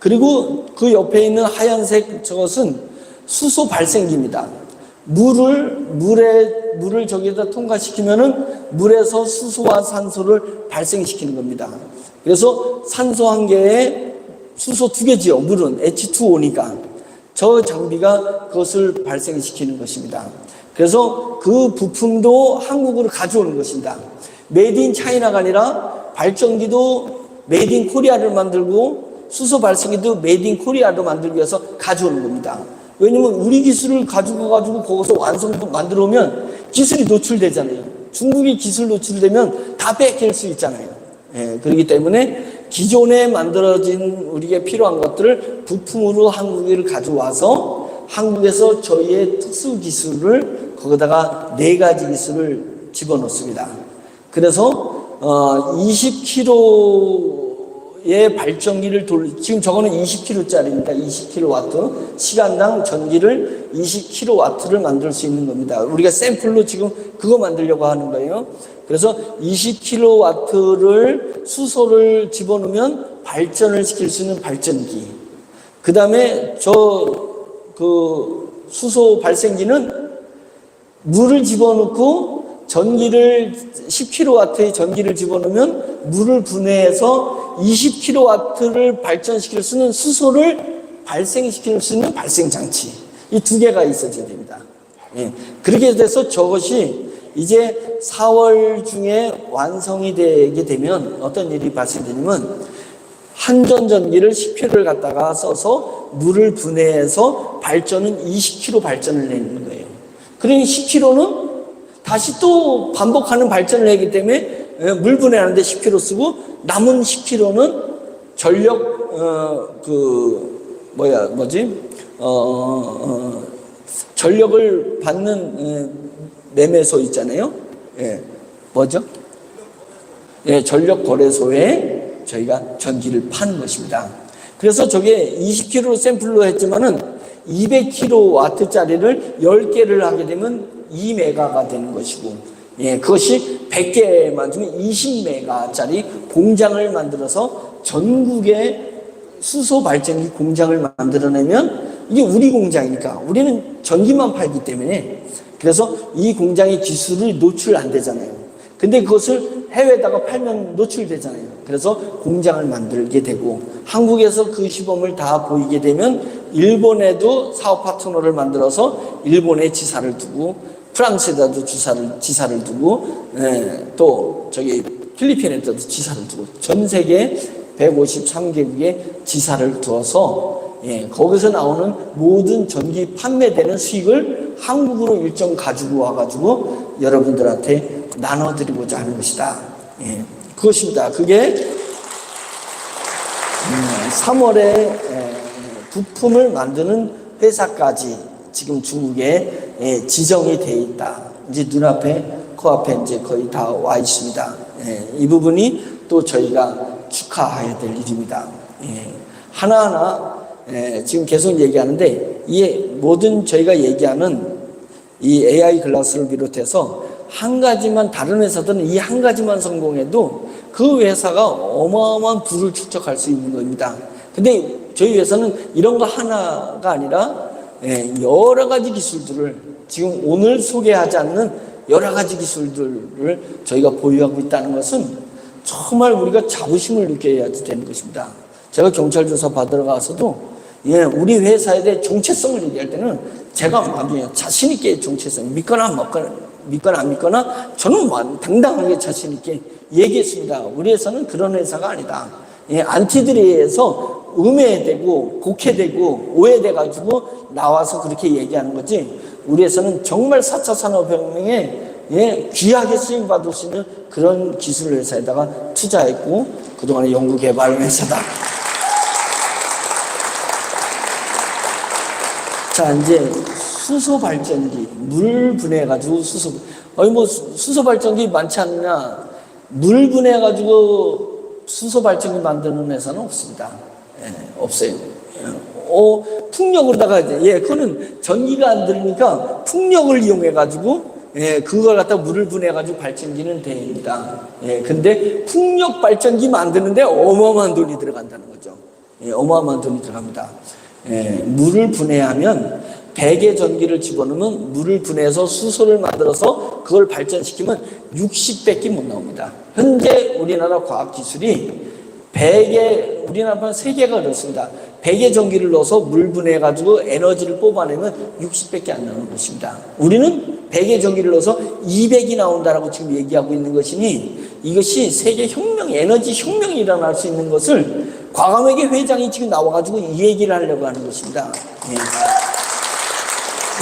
그리고 그 옆에 있는 하얀색 저것은 수소 발생기입니다. 물을 저기다 통과시키면은 물에서 수소와 산소를 발생시키는 겁니다. 그래서 산소 한 개에 수소 두 개지요. 물은 H2O니까 저 장비가 그것을 발생시키는 것입니다. 그래서 그 부품도 한국으로 가져오는 것입니다. 메이드 인 차이나가 아니라 발전기도 메이드 인 코리아를 만들고 수소 발생기도 메이드 인 코리아로 만들기 위해서 가져오는 겁니다. 왜냐면 우리 기술을 가지고 거기서 완성도 만들어 오면 기술이 노출되잖아요. 중국이 기술 노출되면 다 뺏길 수 있잖아요. 그렇기 때문에 기존에 만들어진 우리에게 필요한 것들을 부품으로 한국을 가져와서 한국에서 저희의 특수 기술을 거기다가 4가지 기술을 집어넣습니다. 그래서 20kg의 발전기를 지금 저거는 20kg짜리입니다. 20kW. 시간당 전기를 20kW를 만들 수 있는 겁니다. 우리가 샘플로 지금 그거 만들려고 하는 거예요. 그래서 20kW를 수소를 집어넣으면 발전을 시킬 수 있는 발전기. 그 다음에 수소 발생기는 물을 집어넣고 전기를 10kW의 전기를 집어넣으면 물을 분해해서 20kW를 발전시킬 수 있는 수소를 발생시킬 수 있는 발생장치. 이 2개가 있어야 됩니다. 그렇게 돼서 저것이 이제 4월 중에 완성이 되게 되면 어떤 일이 발생되냐면 한전 전기를 10kg를 갖다가 써서 물을 분해해서 발전은 20kg 발전을 내는 거예요. 그러니 10kg는 다시 또 반복하는 발전을 하기 때문에 물 분해하는데 10kg 쓰고 남은 10kg는 전력 전력을 받는 매매소 있잖아요. 전력 거래소에 저희가 전기를 파는 것입니다. 그래서 저게 20kg 샘플로 했지만은 200kW짜리를 10개를 하게 되면 2메가가 되는 것이고, 그것이 100개만 주면 20메가짜리 공장을 만들어서 전국에 수소 발전기 공장을 만들어내면 이게 우리 공장이니까 우리는 전기만 팔기 때문에 그래서 이 공장의 기술이 노출 안 되잖아요. 근데 그것을 해외에다가 팔면 노출되잖아요. 그래서 공장을 만들게 되고 한국에서 그 시범을 다 보이게 되면 일본에도 사업 파트너를 만들어서 일본에 지사를 두고 프랑스에다도 지사를 두고 또 저기 필리핀에다도 지사를 두고 전 세계 153개국에 지사를 두어서 거기서 나오는 모든 전기 판매되는 수익을 한국으로 일정 가지고 와가지고 여러분들한테 나눠드리고자 하는 것이다. 그것입니다. 그게 3월에 부품을 만드는 회사까지 지금 중국에 지정이 되어 있다. 이제 눈앞에, 코앞에 이제 거의 다 와 있습니다. 이 부분이 또 저희가 축하해야 될 일입니다. 하나하나 지금 계속 얘기하는데 이 모든 저희가 얘기하는 이 AI 글라스를 비롯해서 한 가지만, 다른 회사들은 이 한 가지만 성공해도 그 회사가 어마어마한 부를 축적할 수 있는 겁니다. 근데 저희 회사는 이런 거 하나가 아니라 여러 가지 기술들을, 지금 오늘 소개하지 않는 여러 가지 기술들을 저희가 보유하고 있다는 것은 정말 우리가 자부심을 느껴야 되는 것입니다. 제가 경찰 조사 받으러 가서도 우리 회사에 대해 정체성을 얘기할 때는 제가 자신 있게 정체성, 믿거나 안 믿거나 저는 당당하게 자신 있게 얘기했습니다. 우리 회사는 그런 회사가 아니다. 안티들에 의해서 음해되고 곡해되고 오해돼가지고 나와서 그렇게 얘기하는 거지, 우리 회사는 정말 4차 산업혁명에 귀하게 쓰임받을 수 있는 그런 기술 회사에다가 투자했고 그동안에 연구개발 회사다. 자, 이제 수소 발전기, 물 분해해가지고 수소 발전기 많지 않느냐? 물 분해해가지고 수소 발전기 만드는 회사는 없습니다. 없어요. 풍력으로다가 그거는 전기가 안 들으니까 풍력을 이용해가지고 그걸 갖다 물을 분해해가지고 발전기는 됩니다. 근데 풍력 발전기 만드는데 어마어마한 돈이 들어간다는 거죠. 어마어마한 돈이 들어갑니다. 물을 분해하면 100의 전기를 집어넣으면 물을 분해해서 수소를 만들어서 그걸 발전시키면 60배밖에 못 나옵니다. 현재 우리나라 과학기술이 100의, 우리나라는 3개가 그렇습니다. 100의 전기를 넣어서 물 분해해가지고 에너지를 뽑아내면 60밖에 안 나오는 것입니다. 우리는 100의 전기를 넣어서 200이 나온다라고 지금 얘기하고 있는 것이니 이것이 세계 혁명, 에너지 혁명이 일어날 수 있는 것을 과감하게 회장이 지금 나와가지고 이 얘기를 하려고 하는 것입니다.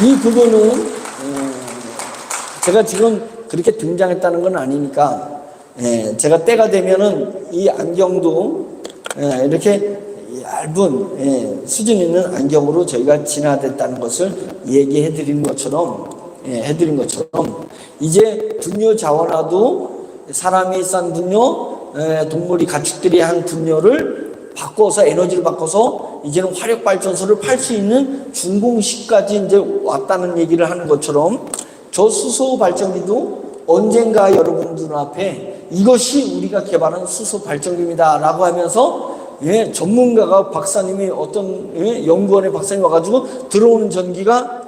이 부분은 제가 지금 그렇게 등장했다는 건 아니니까 제가 때가 되면은 이 안경도 이렇게 얇은 수준 있는 안경으로 저희가 진화됐다는 것을 얘기해 드린 것처럼 이제 분뇨 자원화도 사람이 싼 분뇨, 동물이 가축들이 한 분뇨를 바꿔서 에너지를 바꿔서 이제는 화력 발전소를 팔 수 있는 준공식까지 이제 왔다는 얘기를 하는 것처럼 저 수소 발전기도 언젠가 여러분들 앞에 이것이 우리가 개발한 수소 발전기입니다라고 하면서 전문가가 박사님이 어떤 연구원의 박사님 와가지고 들어오는 전기가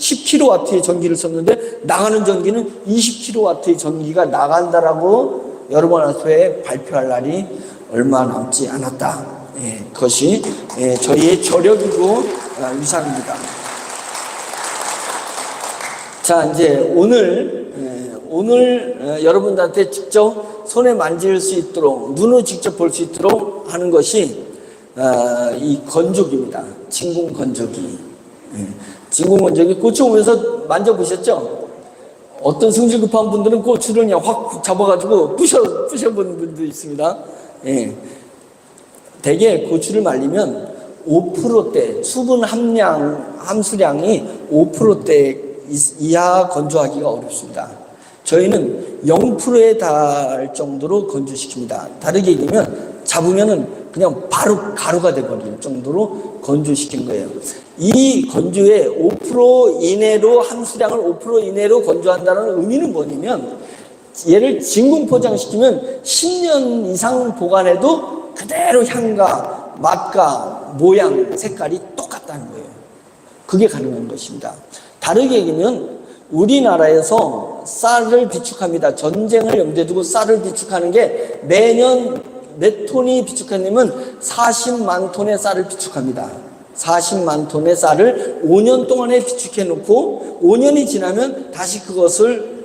10kW의 전기를 썼는데 나가는 전기는 20kW의 전기가 나간다라고 여러분 앞에 발표할 날이 얼마 남지 않았다. 그것이 저희의 저력이고 위상입니다. 자, 이제 오늘 여러분들한테 직접 손에 만질 수 있도록, 눈으로 직접 볼 수 있도록 하는 것이 이 건조기입니다. 진공 건조기. 진공 건조기 고추 오면서 만져보셨죠? 어떤 성질 급한 분들은 고추를 그냥 확 잡아가지고 부셔본 분도 있습니다. 대개 고추를 말리면 5%대, 수분 함수량이 5%대 이하 건조하기가 어렵습니다. 저희는 0%에 달 정도로 건조시킵니다. 다르게 얘기하면 잡으면은 그냥 바로 가루가 돼버릴 정도로 건조시킨 거예요. 이 건조에 5% 이내로 함수량을 5% 이내로 건조한다는 의미는 뭐냐면 얘를 진공 포장시키면 10년 이상 보관해도 그대로 향과 맛과 모양, 색깔이 똑같다는 거예요. 그게 가능한 것입니다. 다르게 얘기하면 우리나라에서 쌀을 비축합니다. 전쟁을 염두에 두고 쌀을 비축하는 게 매년 몇 톤이 비축하냐면 40만 톤의 쌀을 비축합니다. 40만 톤의 쌀을 5년 동안에 비축해 놓고 5년이 지나면 다시 그것을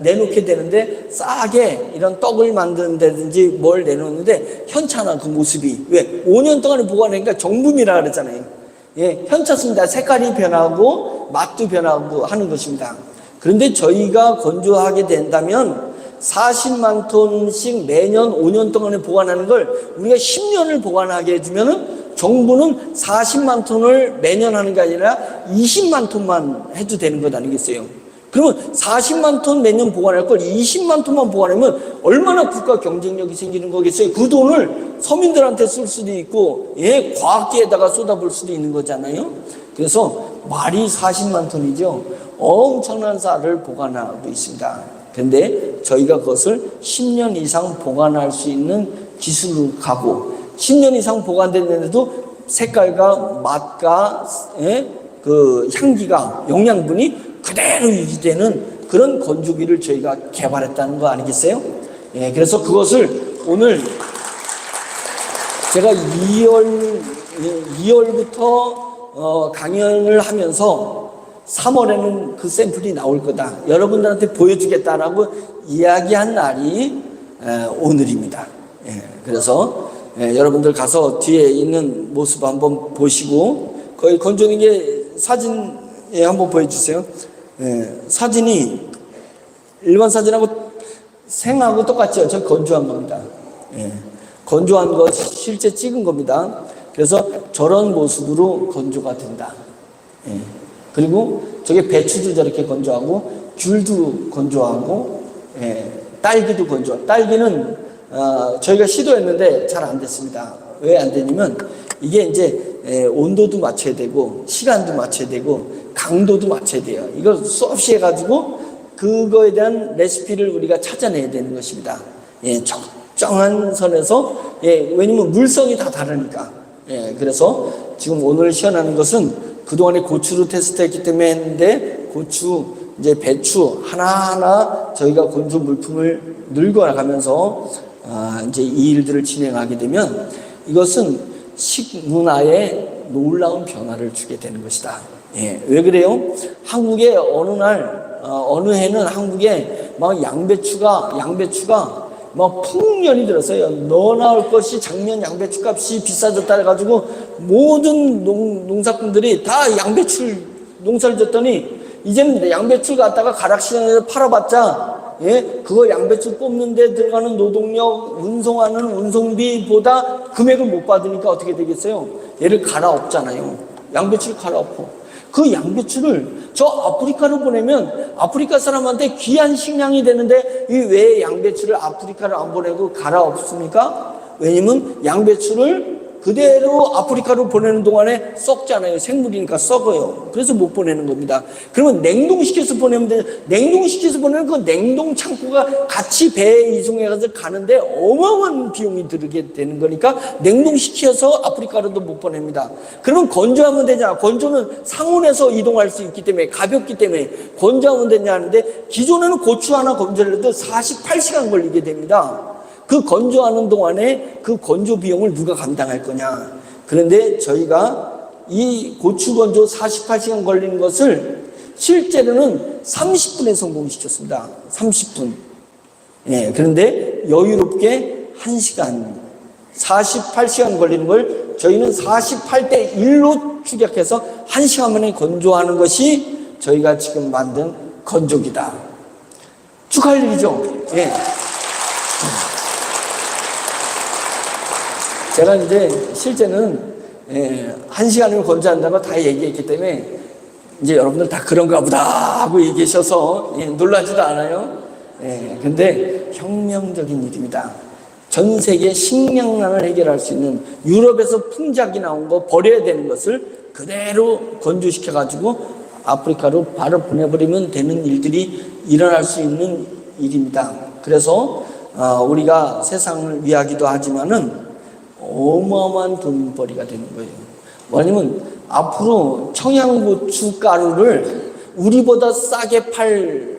내놓게 되는데 싸게 이런 떡을 만드는다든지 뭘 내놓는데 현찮아 그 모습이. 왜? 5년 동안에 보관하니까 정품이라 그랬잖아요. 현찮습니다. 색깔이 변하고 맛도 변하고 하는 것입니다. 그런데 저희가 건조하게 된다면 40만 톤씩 매년 5년 동안에 보관하는 걸 우리가 10년을 보관하게 해주면은 정부는 40만 톤을 매년 하는 게 아니라 20만 톤만 해도 되는 것 아니겠어요? 그러면 40만 톤 매년 보관할 걸 20만 톤만 보관하면 얼마나 국가 경쟁력이 생기는 거겠어요? 그 돈을 서민들한테 쓸 수도 있고 과학계에다가 쏟아볼 수도 있는 거잖아요. 그래서 말이 40만 톤이죠. 엄청난 쌀을 보관하고 있습니다. 그런데 저희가 그것을 10년 이상 보관할 수 있는 기술로 가고 10년 이상 보관됐는데도 색깔과 맛과 그 향기가 영양분이 그대로 유지되는 그런 건조기를 저희가 개발했다는 거 아니겠어요? 예, 그래서 그것을 오늘 제가 2월부터 강연을 하면서 3월에는 그 샘플이 나올 거다. 여러분들한테 보여주겠다라고 이야기한 날이 오늘입니다. 예, 그래서 여러분들 가서 뒤에 있는 모습 한번 보시고 거기 건조는 게 사진 한번 보여주세요. 사진이 일반 사진하고 생하고 똑같죠. 저 건조한 겁니다. 건조한 거 실제 찍은 겁니다. 그래서 저런 모습으로 건조가 된다. 그리고 저게 배추도 저렇게 건조하고 귤도 건조하고 딸기도 건조하고 딸기는 저희가 시도했는데 잘 안 됐습니다. 왜 안 되냐면 이게 이제 온도도 맞춰야 되고 시간도 맞춰야 되고 강도도 맞춰야 돼요. 이걸 수없이 해가지고 그거에 대한 레시피를 우리가 찾아내야 되는 것입니다. 적정한 선에서 왜냐면 물성이 다 다르니까. 그래서 지금 오늘 시연하는 것은 그동안에 고추로 테스트했기 때문에 했는데 고추, 이제 배추 하나하나 저희가 건조 물품을 늘려가면서 이제 이 일들을 진행하게 되면 이것은 식문화에 놀라운 변화를 주게 되는 것이다. 왜 그래요? 한국에 어느 해는 한국에 막 양배추가 막 풍년이 들었어요. 너 나올 것이 작년 양배추 값이 비싸졌다 해가지고 모든 농사꾼들이 다 양배추를 농사를 졌더니 이제는 양배추 갖다가 가락시장에서 팔아봤자 그거 양배추 뽑는데 들어가는 노동력, 운송하는 운송비보다 금액을 못 받으니까 어떻게 되겠어요? 얘를 갈아엎잖아요. 양배추를 갈아엎어. 그 양배추를 저 아프리카로 보내면 아프리카 사람한테 귀한 식량이 되는데 이 왜 양배추를 아프리카로 안 보내고 갈아엎습니까? 왜냐면 양배추를 그대로 아프리카로 보내는 동안에 썩잖아요. 생물이니까 썩어요. 그래서 못 보내는 겁니다. 그러면 냉동시켜서 보내면 냉동시켜서 보내면 그 냉동 창고가 같이 배에 이송해서 가는데 어마어마한 비용이 들게 되는 거니까 냉동시켜서 아프리카로도 못 보냅니다. 그러면 건조하면 되냐? 건조는 상온에서 이동할 수 있기 때문에 가볍기 때문에 건조하면 되냐 하는데 기존에는 고추 하나 건조를 해도 48시간 걸리게 됩니다. 그 건조하는 동안에 그 건조 비용을 누가 감당할 거냐. 그런데 저희가 이 고추 건조 48시간 걸리는 것을 실제로는 30분에 성공시켰습니다. 30분. 그런데 여유롭게 1시간, 48시간 걸리는 걸 저희는 48대 1로 축약해서 1시간 만에 건조하는 것이 저희가 지금 만든 건조기다. 축하할 일이죠. 제가 이제 실제는 1시간이면 건조한다고 다 얘기했기 때문에 이제 여러분들 다 그런가 보다 하고 얘기하셔서 놀라지도 않아요. 근데 혁명적인 일입니다. 전 세계 식량난을 해결할 수 있는 유럽에서 풍작이 나온 거 버려야 되는 것을 그대로 건조시켜가지고 아프리카로 바로 보내버리면 되는 일들이 일어날 수 있는 일입니다. 그래서 우리가 세상을 위하기도 하지만은 어마어마한 돈벌이가 되는 거예요. 왜냐면 앞으로 청양고추 가루를 우리보다 싸게 팔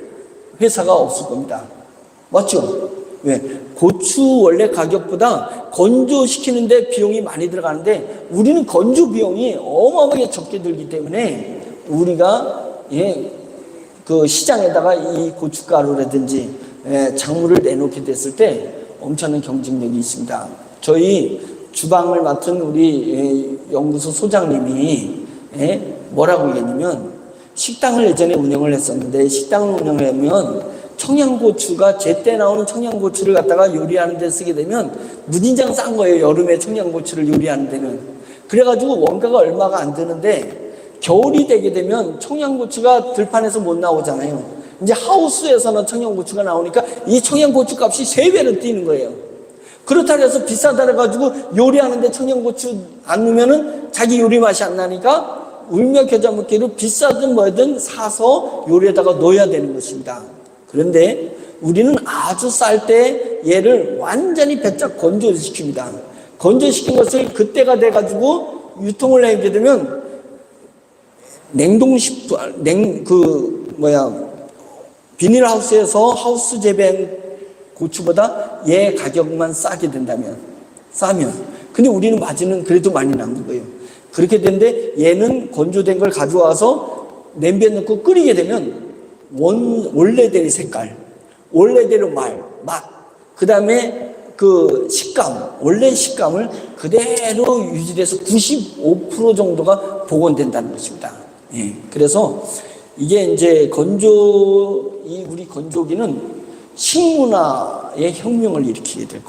회사가 없을 겁니다. 맞죠? 왜? 고추 원래 가격보다 건조시키는데 비용이 많이 들어가는데 우리는 건조 비용이 어마어마하게 적게 들기 때문에 우리가 그 시장에다가 이 고춧가루라든지 작물을 내놓게 됐을 때 엄청난 경쟁력이 있습니다. 저희 주방을 맡은 우리 연구소 소장님이 뭐라고 얘기했냐면 식당을 예전에 운영을 했었는데 식당을 운영하면 청양고추가 제때 나오는 청양고추를 갖다가 요리하는 데 쓰게 되면 무진장 싼 거예요. 여름에 청양고추를 요리하는 데는. 그래가지고 원가가 얼마가 안 드는데 겨울이 되게 되면 청양고추가 들판에서 못 나오잖아요. 이제 하우스에서는 청양고추가 나오니까 이 청양고추 값이 3배로 뛰는 거예요. 그렇다 해서 비싸다 해가지고 요리하는데 청양고추 안 넣으면은 자기 요리 맛이 안 나니까 울며 겨자 먹기로 비싸든 뭐든 사서 요리에다가 넣어야 되는 것입니다. 그런데 우리는 아주 쌀 때 얘를 완전히 바짝 건조시킵니다. 건조시킨 것을 그때가 돼가지고 유통을 하게 되면 비닐하우스에서 하우스 재배한 고추보다 얘 가격만 싸게 된다면, 근데 우리는 마진은 그래도 많이 남는 거예요. 그렇게 되는데 얘는 건조된 걸 가져와서 냄비에 넣고 끓이게 되면 원래대로 색깔, 원래대로 맛, 그 다음에 그 식감, 원래 식감을 그대로 유지돼서 95% 정도가 복원된다는 것입니다. 예, 그래서 이게 이제 우리 건조기는 식문화의 혁명을 일으키게 될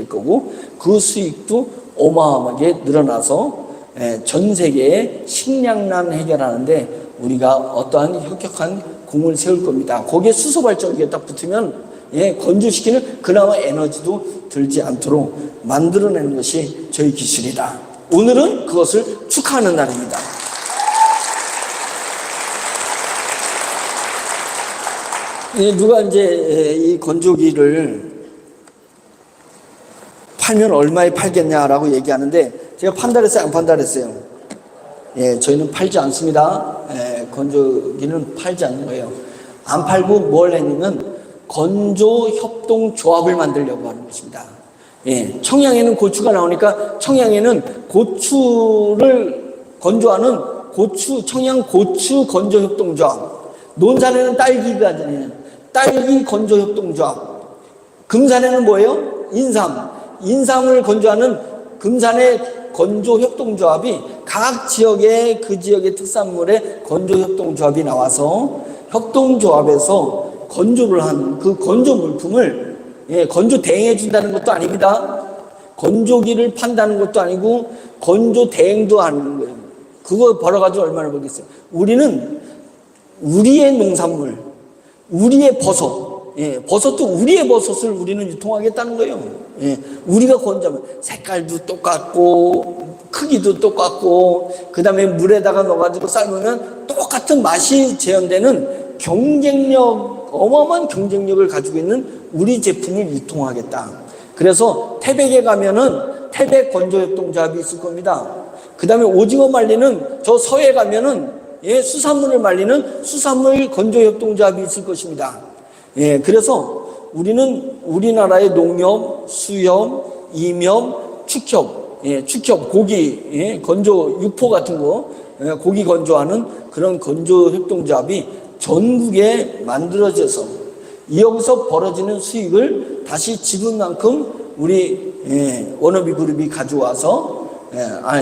거고, 그 수익도 어마어마하게 늘어나서 전 세계의 식량난 해결하는데 우리가 어떠한 혁혁한 공을 세울 겁니다. 거기에 수소 발전기가 딱 붙으면 건조시키는 그나마 에너지도 들지 않도록 만들어내는 것이 저희 기술이다. 오늘은 그것을 축하하는 날입니다. 누가 이제 이 건조기를 팔면 얼마에 팔겠냐라고 얘기하는데 제가 판다 그랬어요, 안 판다 그랬어요? 예, 저희는 팔지 않습니다. 건조기는 팔지 않는 거예요. 안 팔고 뭘 했냐면 건조협동조합을 만들려고 하는 것입니다. 예, 청양에는 고추가 나오니까 청양에는 고추를 건조하는 청양 고추 건조협동조합, 논산에는 딸기가 되는 딸기 건조협동조합, 금산에는 뭐예요? 인삼을 건조하는 금산의 건조협동조합이 각 지역의 그 지역의 특산물의 건조협동조합이 나와서 협동조합에서 건조를 한 그 건조 물품을 건조 대행해 준다는 것도 아닙니다. 건조기를 판다는 것도 아니고 건조 대행도 하는 거예요. 그거 벌어가지고 얼마나 벌겠어요? 우리는 우리의 농산물, 우리의 버섯도 우리의 버섯을 우리는 유통하겠다는 거예요. 우리가 건조하면 색깔도 똑같고 크기도 똑같고 그 다음에 물에다가 넣어가지고 삶으면 똑같은 맛이 재현되는 어마어마한 경쟁력을 가지고 있는 우리 제품을 유통하겠다. 그래서 태백에 가면은 태백 건조협동조합이 있을 겁니다. 그 다음에 오징어 말리는 저 서해 가면은 수산물을 말리는 수산물 건조협동조합이 있을 것입니다. 그래서 우리는 우리나라의 농협, 수협, 임협, 축협, 고기, 건조, 육포 같은 거, 고기 건조하는 그런 건조협동조합이 전국에 만들어져서 여기서 벌어지는 수익을 다시 지분 만큼 우리 워너비 그룹이 가져와서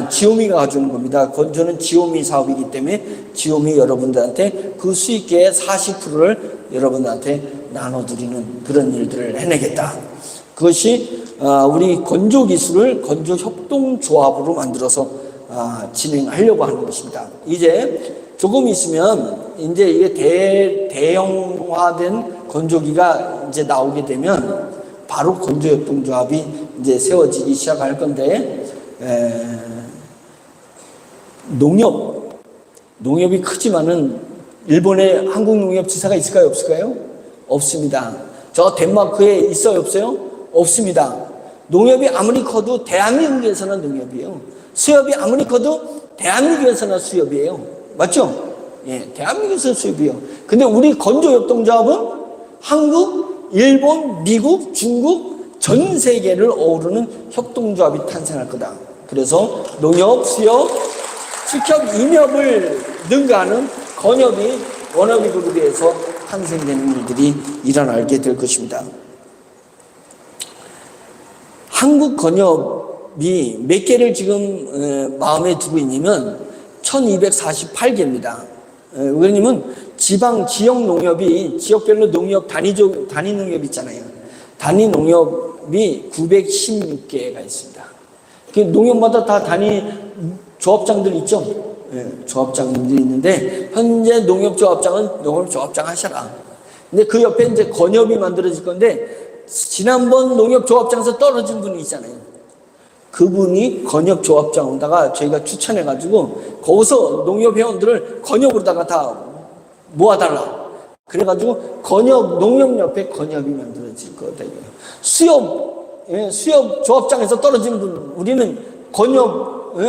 지오미가 가져오는 겁니다. 건조는 지오미 사업이기 때문에 지오미 여러분들한테 그 수익계의 40%를 여러분들한테 나눠드리는 그런 일들을 해내겠다. 그것이 우리 건조 기술을 건조 협동조합으로 만들어서 진행하려고 하는 것입니다. 이제 조금 있으면 이제 이게 대형화된 건조기가 이제 나오게 되면 바로 건조협동조합이 이제 세워지기 시작할 건데, 농협이 크지만은 일본에 한국 농협지사가 있을까요? 없을까요? 없습니다. 저 덴마크에 있어요? 없어요? 없습니다. 농협이 아무리 커도 대한민국에서는 농협이에요. 수협이 아무리 커도 대한민국에서는 수협이에요. 맞죠? 대한민국에서 수협이에요. 근데 우리 건조협동조합은 한국, 일본, 미국, 중국 전 세계를 어우르는 협동조합이 탄생할 거다. 그래서 농협, 수협, 축협, 임협을 능가하는 건협이 워너비 그룹에서 탄생되는 일들이 일어나게 될 것입니다. 한국 건협이 몇 개를 지금 마음에 두고 있냐면 1248개입니다. 왜냐면 지역 농협이 지역별로 농협 단위 농협 있잖아요. 단위 농협이 916개가 있습니다. 그 농협마다 다 단위 조합장들 있죠. 조합장들이 있는데 현재 농협조합장은 농협조합장 하셔라. 근데 그 옆에 이제 건협이 만들어질 건데 지난번 농협조합장에서 떨어진 분이 있잖아요. 그분이 건협조합장 온다가 저희가 추천해가지고 거기서 농협회원들을 건협으로다가 다 모아달라. 그래가지고 농협협회 건협이 만들어질 거거든요. 수협 조합장에서 떨어진 분, 우리는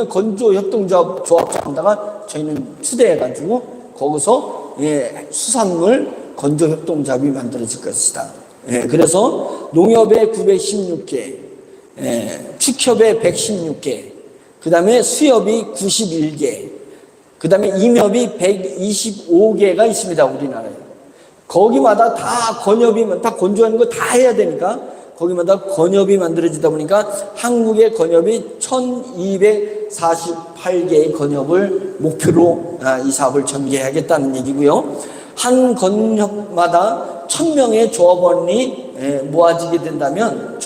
건조협동조합 조합장 온다가 저희는 추대해가지고 거기서 수산물 건조협동조합이 만들어질 것이다. 그래서 농협에 916개, 축협에 116개, 그 다음에 수협이 91개, 그 다음에 임협이 125개가 있습니다, 우리나라에. 거기마다 다 건협이, 다 건조하는 거 다 해야 되니까, 거기마다 건협이 만들어지다 보니까 한국의 건협이 1248개의 건협을 목표로 이 사업을 전개하겠다는 얘기고요. 한 건협마다 1000명의 조합원이 모아지게 된다면,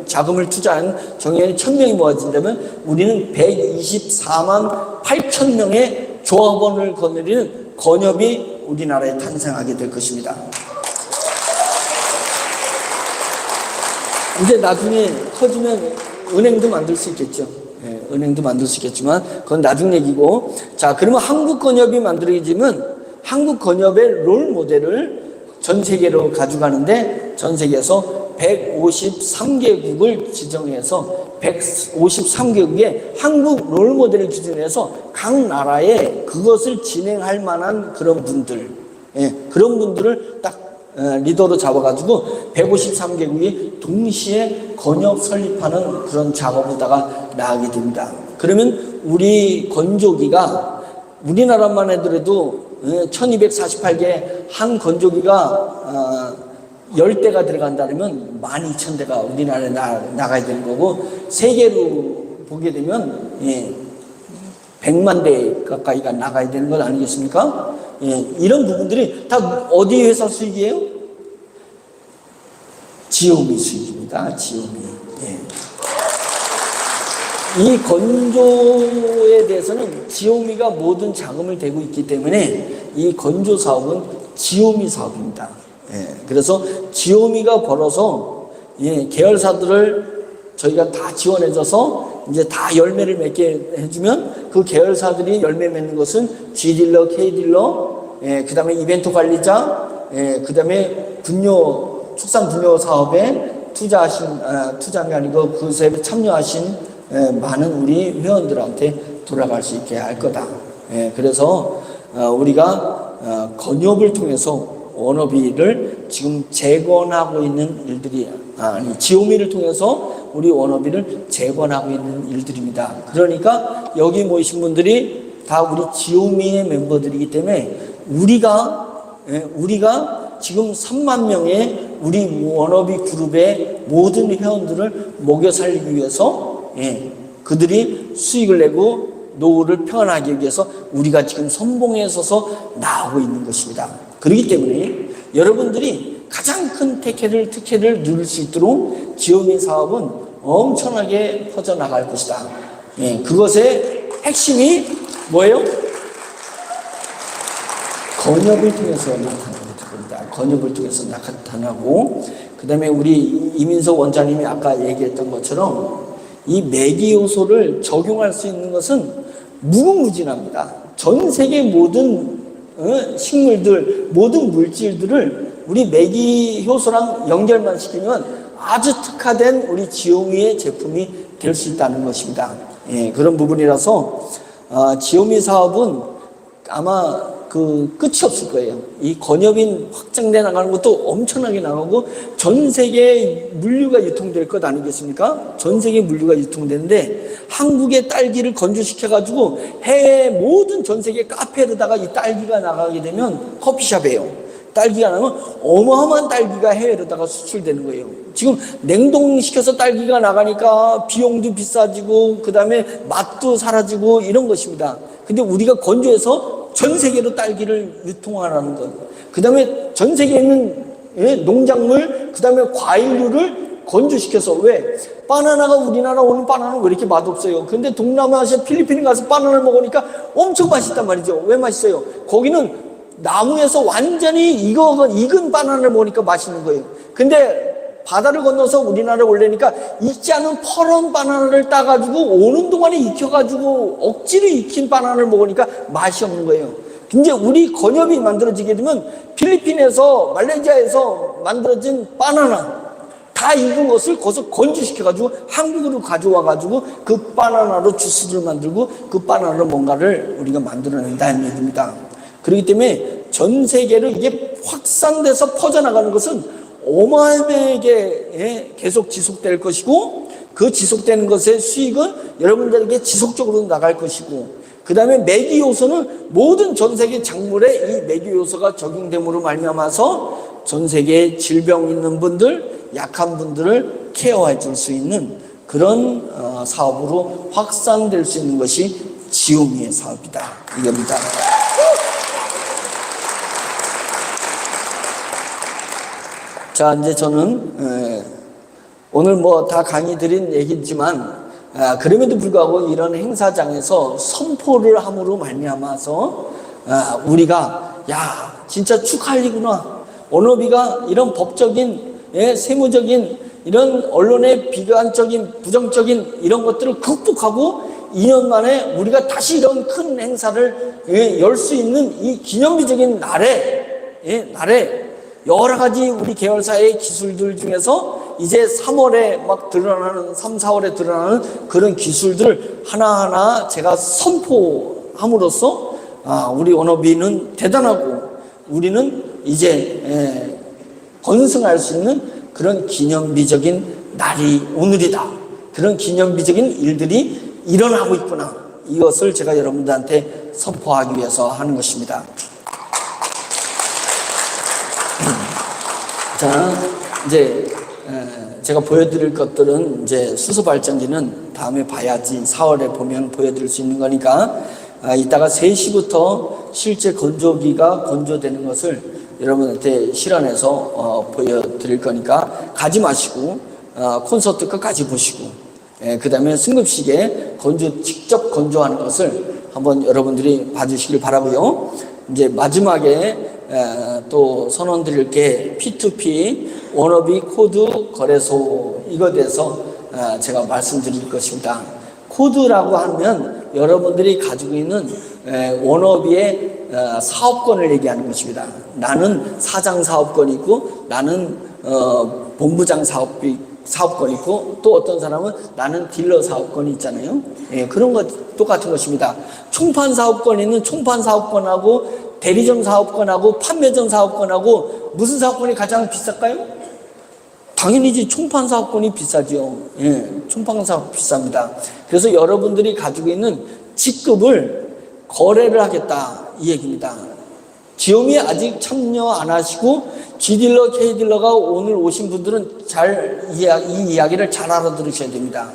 자금을 투자한 정회원이 1000명이 모아진다면 우리는 124만 8,000명의 조합원을 거느리는 건협이 우리나라에 탄생하게 될 것입니다. 이제 나중에 커지면 은행도 만들 수 있겠죠. 은행도 만들 수 있겠지만 그건 나중 얘기고. 자, 그러면 한국건협이 만들어지면 한국건협의 롤 모델을 전 세계로 가져가는데, 전 세계에서 153개국을 지정해서 153개국의 한국 롤 모델을 기준해서 각 나라에 그것을 진행할 만한 그런 분들, 그런 분들을 딱 리더로 잡아가지고 153개국이 동시에 건협 설립하는 그런 작업에다가 나가게 됩니다. 그러면 우리 건조기가 우리나라만 해도 1248개 한 건조기가 10대가 들어간다면 12,000대가 우리나라에 나가야 되는 거고, 세계로 보게 되면 100만 대 가까이가 나가야 되는 건 아니겠습니까? 이런 부분들이 다 어디 회사 수익이에요? 지오미 수익입니다. 지오미. 이 건조에 대해서는 지오미가 모든 자금을 대고 있기 때문에 이 건조 사업은 지오미 사업입니다. 그래서 지오미가 벌어서 계열사들을 저희가 다 지원해줘서 이제 다 열매를 맺게 해주면 그 계열사들이 열매 맺는 것은 G딜러, K딜러, 그 다음에 이벤트 관리자, 그 다음에 축산 분뇨 사업에 투자가 아니고 그것에 참여하신 많은 우리 회원들한테 돌아갈 수 있게 할 거다. 그래서 우리가 건협을 통해서 워너비를 지금 재건하고 있는 일들이, 지오미를 통해서 우리 워너비를 재건하고 있는 일들입니다. 그러니까 여기 모이신 분들이 다 우리 지오미의 멤버들이기 때문에 우리가 지금 3만 명의 우리 워너비 그룹의 모든 회원들을 먹여 살리기 위해서 그들이 수익을 내고 노후를 편안하게 위해서 우리가 지금 선봉에 서서 나오고 있는 것입니다. 그렇기 때문에 여러분들이 가장 큰 특혜를 누릴 수 있도록 지오미 사업은 엄청나게 퍼져나갈 것이다. 그것의 핵심이 뭐예요? 건협을 통해서 나타나는 겁니다. 건협을 통해서 나타나고, 그 다음에 우리 이민석 원장님이 아까 얘기했던 것처럼 이 매기 요소를 적용할 수 있는 것은 무궁무진합니다. 전 세계 모든 식물들, 모든 물질들을 우리 매기 효소랑 연결만 시키면 아주 특화된 우리 지오미의 제품이 될 수 있다는 것입니다. 그런 부분이라서 지오미 사업은 아마 끝이 없을 거예요. 이 건협이 확장돼 나가는 것도 엄청나게 나가고 전 세계에 물류가 유통될 것 아니겠습니까? 전 세계 물류가 유통되는데 한국의 딸기를 건조시켜가지고 해외 모든 전 세계 카페에다가 이 딸기가 나가게 되면 커피숍이에요. 딸기가 나면 어마어마한 딸기가 해외로다가 수출되는 거예요. 지금 냉동시켜서 딸기가 나가니까 비용도 비싸지고 그 다음에 맛도 사라지고 이런 것입니다. 근데 우리가 건조해서 전 세계로 딸기를 유통하라는 것. 그 다음에 전 세계에 있는 농작물, 그 다음에 과일류를 건조시켜서, 왜? 바나나가 우리나라 오는 바나나는 왜 이렇게 맛없어요? 근데 동남아시아 필리핀에 가서 바나나를 먹으니까 엄청 맛있단 말이죠. 왜 맛있어요? 거기는 나무에서 완전히 익은 바나나를 먹으니까 맛있는 거예요. 근데 바다를 건너서 우리나라에 올래니까 익지 않은 퍼런 바나나를 따가지고 오는 동안에 익혀가지고 억지로 익힌 바나나를 먹으니까 맛이 없는 거예요. 근데 우리 건엽이 만들어지게 되면 필리핀에서 말레이시아에서 만들어진 바나나 다 익은 것을 거기서 건조시켜가지고 한국으로 가져와가지고 그 바나나로 주스를 만들고 그 바나나로 뭔가를 우리가 만들어낸다는 얘기입니다. 그렇기 때문에 전 세계로 이게 확산돼서 퍼져나가는 것은 어마어마하게 계속 지속될 것이고 그 지속되는 것의 수익은 여러분들에게 지속적으로 나갈 것이고 그 다음에 매기 요소는 모든 전 세계 작물에 이 매기 요소가 적용됨으로 말미암아서 전 세계에 질병 있는 분들, 약한 분들을 케어해 줄 수 있는 그런 사업으로 확산될 수 있는 것이 지오미의 사업이다. 이겁니다. 자, 이제 저는 오늘 뭐 다 강의 드린 얘기지만 그럼에도 불구하고 이런 행사장에서 선포를 함으로 말미암아서 우리가 야 진짜 축하할리구나. 언어비가 이런 법적인 세무적인 이런 언론의 비관적인 부정적인 이런 것들을 극복하고 2년 만에 우리가 다시 이런 큰 행사를 열 수 있는 이 기념비적인 날에 여러 가지 우리 계열사의 기술들 중에서 이제 3월에 막 드러나는 3, 4월에 드러나는 그런 기술들 하나하나 제가 선포함으로써 우리 언어비는 대단하고 우리는 이제 건승할 수 있는 그런 기념비적인 날이 오늘이다. 그런 기념비적인 일들이 일어나고 있구나. 이것을 제가 여러분들한테 선포하기 위해서 하는 것입니다. 자, 이제 제가 보여드릴 것들은 이제 수소발전기는 다음에 봐야지 4월에 보면 보여드릴 수 있는 거니까 이따가 3시부터 실제 건조기가 건조되는 것을 여러분한테 실현해서 보여드릴 거니까 가지 마시고 콘서트 끝까지 보시고 그 다음에 승급식에 직접 건조하는 것을 한번 여러분들이 봐주시길 바라고요. 이제 마지막에 또 선언 드릴 게 P2P 워너비 코드 거래소 이거에 대해서 제가 말씀드릴 것입니다. 코드라고 하면 여러분들이 가지고 있는 워너비의 사업권을 얘기하는 것입니다. 나는 사장 사업권이 있고 나는 본부장 사업권이 있고 또 어떤 사람은 나는 딜러 사업권이 있잖아요. 그런 것 똑같은 것입니다. 총판 사업권이 있는 총판 사업권하고 대리점 사업권하고 판매점 사업권하고 무슨 사업권이 가장 비쌀까요? 당연히지 총판 사업권이 비싸죠. 총판 사업 비쌉니다. 그래서 여러분들이 가지고 있는 직급을 거래를 하겠다 이 얘기입니다. 지오미에 아직 참여 안 하시고 G딜러, K딜러가 오늘 오신 분들은 이 이야기를 잘 알아들으셔야 됩니다.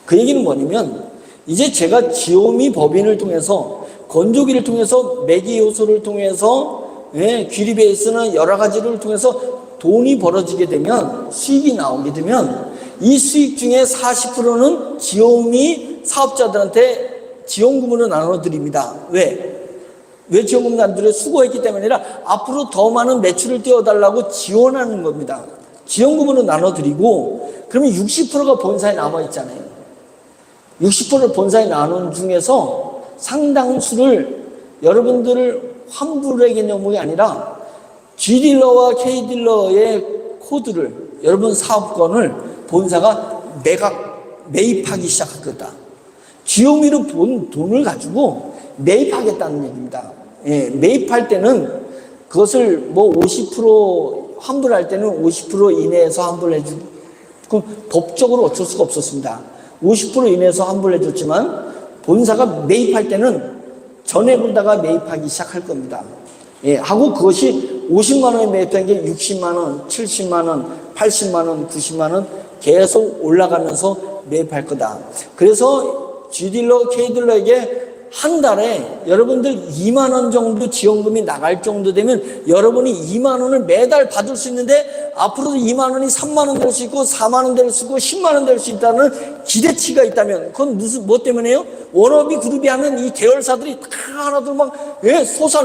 그 얘기는 뭐냐면 이제 제가 지오미 법인을 통해서 건조기를 통해서 매기 요소를 통해서 귀리 베이스나 여러 가지를 통해서 돈이 벌어지게 되면 수익이 나오게 되면 이 수익 중에 40%는 지오미 사업자들한테 지원금으로 나눠드립니다. 왜 지원금을 나눠드려요? 수고했기 때문이 아니라 앞으로 더 많은 매출을 띄워달라고 지원하는 겁니다. 지원금으로 나눠드리고 그러면 60%가 본사에 남아있잖아요. 60%를 본사에 나눈 중에서 상당수를 여러분들을 환불의 개념이 아니라 G딜러와 K딜러의 코드를 여러분 사업권을 본사가 매입하기 시작할 거다. 지오미로 본 돈을 가지고 매입하겠다는 얘기입니다. 매입할 때는 그것을 뭐 50% 환불할 때는 50% 이내에서 환불해주고 그럼 법적으로 어쩔 수가 없었습니다. 50% 이내에서 환불해줬지만 본사가 매입할 때는 전액으로다가 매입하기 시작할 겁니다. 하고 그것이 50만 원에 매입한 게 60만 원, 70만 원, 80만 원, 90만 원 계속 올라가면서 매입할 거다. 그래서 G딜러, K딜러에게 한 달에 여러분들 2만 원 정도 지원금이 나갈 정도 되면 여러분이 2만 원을 매달 받을 수 있는데 앞으로도 2만 원이 3만 원 될 수 있고 4만 원 될 수 있고 10만 원 될 수 있다는 기대치가 있다면 그건 뭐 때문에요? 워너비 그룹이 하는 이 계열사들이 다 하나둘 막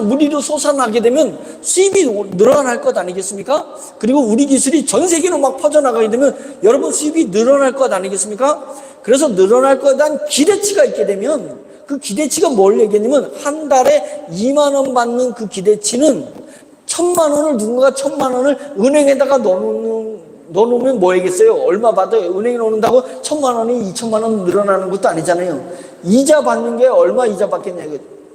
무리로 솟아나게 되면 수입이 늘어날 것 아니겠습니까? 그리고 우리 기술이 전 세계로 막 퍼져나가게 되면 여러분 수입이 늘어날 것 아니겠습니까? 그래서 늘어날 거에 대한 기대치가 있게 되면 그 기대치가 뭘 얘기했냐면 한 달에 2만 원 받는 그 기대치는 1,000만 원을 누군가 1,000만 원을 은행에다가 넣어놓으면 뭐겠어요? 얼마 받아요? 은행에 넣는다고 1,000만 원이 2,000만 원 늘어나는 것도 아니잖아요. 이자 받는 게 얼마 이자 받겠냐.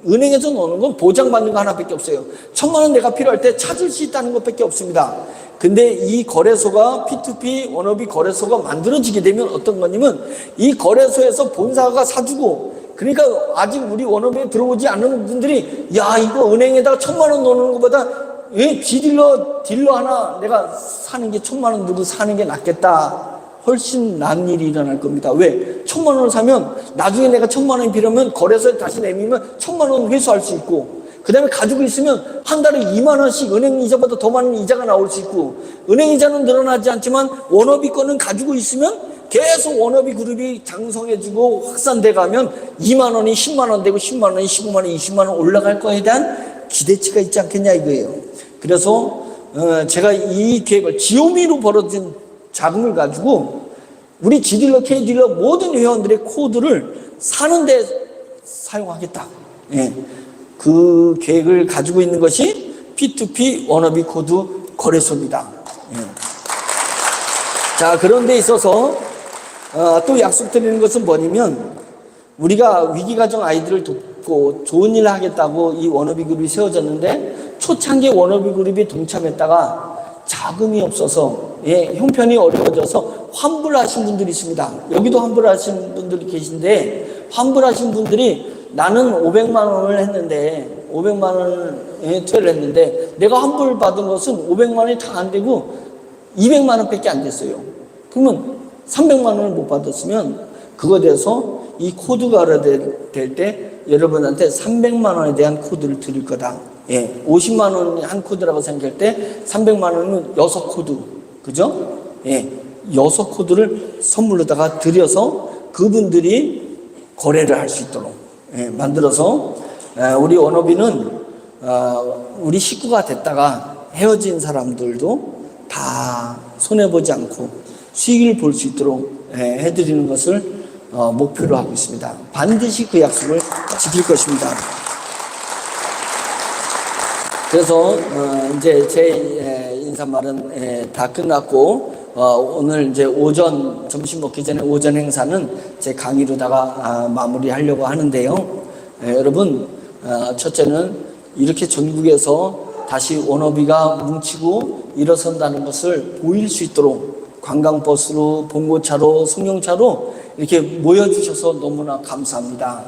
은행에서 넣는 건 보장받는 거 하나밖에 없어요. 1,000만 원 내가 필요할 때 찾을 수 있다는 것밖에 없습니다. 근데 이 거래소가 P2P 워너비 거래소가 만들어지게 되면 어떤 거냐면 이 거래소에서 본사가 사주고 그러니까 아직 우리 워너비에 들어오지 않는 분들이 야 이거 은행에다가 1,000만 원 넣는 것보다 왜 딜러 하나 내가 사는 게 1,000만 원 들고 사는 게 낫겠다. 훨씬 나은 일이 일어날 겁니다. 왜? 1,000만 원을 사면 나중에 내가 1,000만 원이 필요하면 거래소에 다시 내밀면 1,000만 원 회수할 수 있고 그 다음에 가지고 있으면 한 달에 2만 원씩 은행 이자보다 더 많은 이자가 나올 수 있고 은행 이자는 늘어나지 않지만 워너비 거는 가지고 있으면 계속 워너비 그룹이 장성해지고 확산돼 가면 2만 원이 10만 원 되고 10만 원이 15만 원, 20만 원 올라갈 거에 대한 기대치가 있지 않겠냐 이거예요. 그래서 제가 이 계획을 지오미로 벌어진 자금을 가지고 우리 G딜러, K딜러 모든 회원들의 코드를 사는 데 사용하겠다. 예. 그 계획을 가지고 있는 것이 P2P 워너비 코드 거래소입니다. 예. 자, 그런 데 있어서 또 약속드리는 것은 뭐냐면 우리가 위기가정 아이들을 돕고 좋은 일을 하겠다고 이 워너비 그룹이 세워졌는데 초창기 워너비 그룹이 동참했다가 자금이 없어서 형편이 어려워져서 환불하신 분들이 있습니다. 여기도 환불하신 분들이 계신데 환불하신 분들이 나는 500만 원을 했는데 500만 원을 투자를 했는데 내가 환불 받은 것은 500만 원이 다 안 되고 200만 원밖에 안 됐어요. 그러면 300만 원을 못 받았으면 그거에 대해서 이 코드가 될 때 여러분한테 300만 원에 대한 코드를 드릴 거다. 50만 원이 한 코드라고 생각할 때 300만 원은 6코드. 그죠? 6코드를 선물로다가 드려서 그분들이 거래를 할 수 있도록 만들어서 우리 워너비는 우리 식구가 됐다가 헤어진 사람들도 다 손해보지 않고 수익을 볼 수 있도록 해드리는 것을 목표로 하고 있습니다. 반드시 그 약속을 지킬 것입니다. 그래서 이제 제 인사말은 다 끝났고 오늘 이제 오전 점심 먹기 전에 오전 행사는 제 강의로다가 마무리하려고 하는데요. 여러분 첫째는 이렇게 전국에서 다시 워너비가 뭉치고 일어선다는 것을 보일 수 있도록 관광버스로 봉고차로 승용차로 이렇게 모여주셔서 너무나 감사합니다.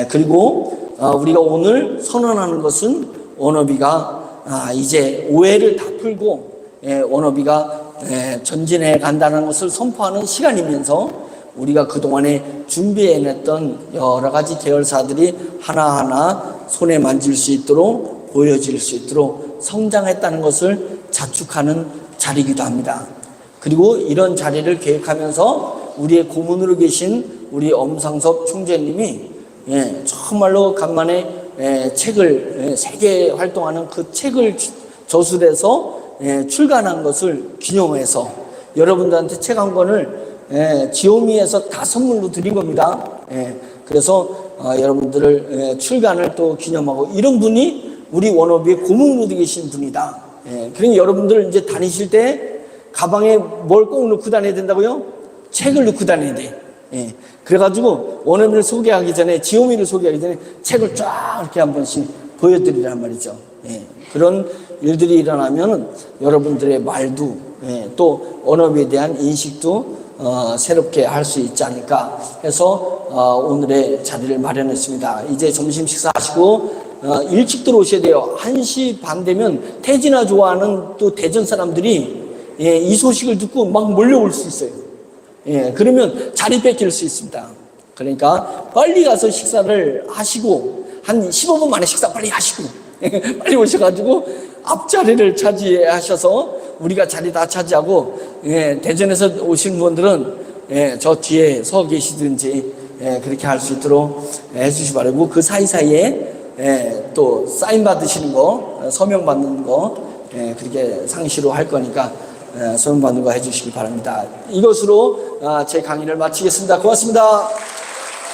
그리고 우리가 오늘 선언하는 것은 워너비가 이제 오해를 다 풀고 워너비가 전진해 간다는 것을 선포하는 시간이면서 우리가 그동안에 준비해냈던 여러 가지 계열사들이 하나하나 손에 만질 수 있도록 보여질 수 있도록 성장했다는 것을 자축하는 자리이기도 합니다. 그리고 이런 자리를 계획하면서 우리의 고문으로 계신 우리 엄상섭 총재님이 정말로 간만에 책을 세계 활동하는 그 책을 저술해서 출간한 것을 기념해서 여러분들한테 책 한 권을 지오미에서 다 선물로 드린 겁니다. 그래서 여러분들을 출간을 또 기념하고 이런 분이 우리 워너비의 고문으로 계신 분이다. 그러니 여러분들 이제 다니실 때 가방에 뭘 꼭 넣고 다녀야 된다고요? 책을 넣고 다녀야 돼. 그래가지고 워너비를 소개하기 전에 지오미를 소개하기 전에 책을 쫙 이렇게 한 번씩 보여드리란 말이죠. 그런 일들이 일어나면 여러분들의 말도 또 워너비에 대한 인식도 새롭게 할 수 있지 않을까 해서 오늘의 자리를 마련했습니다. 이제 점심 식사하시고 일찍 들어오셔야 돼요. 1시 반 되면 태진아 좋아하는 또 대전 사람들이 이 소식을 듣고 막 몰려올 수 있어요. 그러면 자리 뺏길 수 있습니다. 그러니까 빨리 가서 식사를 하시고 한 15분 만에 식사 빨리 하시고 빨리 오셔가지고 앞자리를 차지하셔서 우리가 자리 다 차지하고 대전에서 오신 분들은 저 뒤에 서 계시든지 그렇게 할 수 있도록 해주시기 바라고 그 사이사이에 또 사인 받으시는 거 서명 받는 거 그렇게 상시로 할 거니까 서명 받는 거 해주시기 바랍니다. 이것으로 제 강의를 마치겠습니다. 고맙습니다.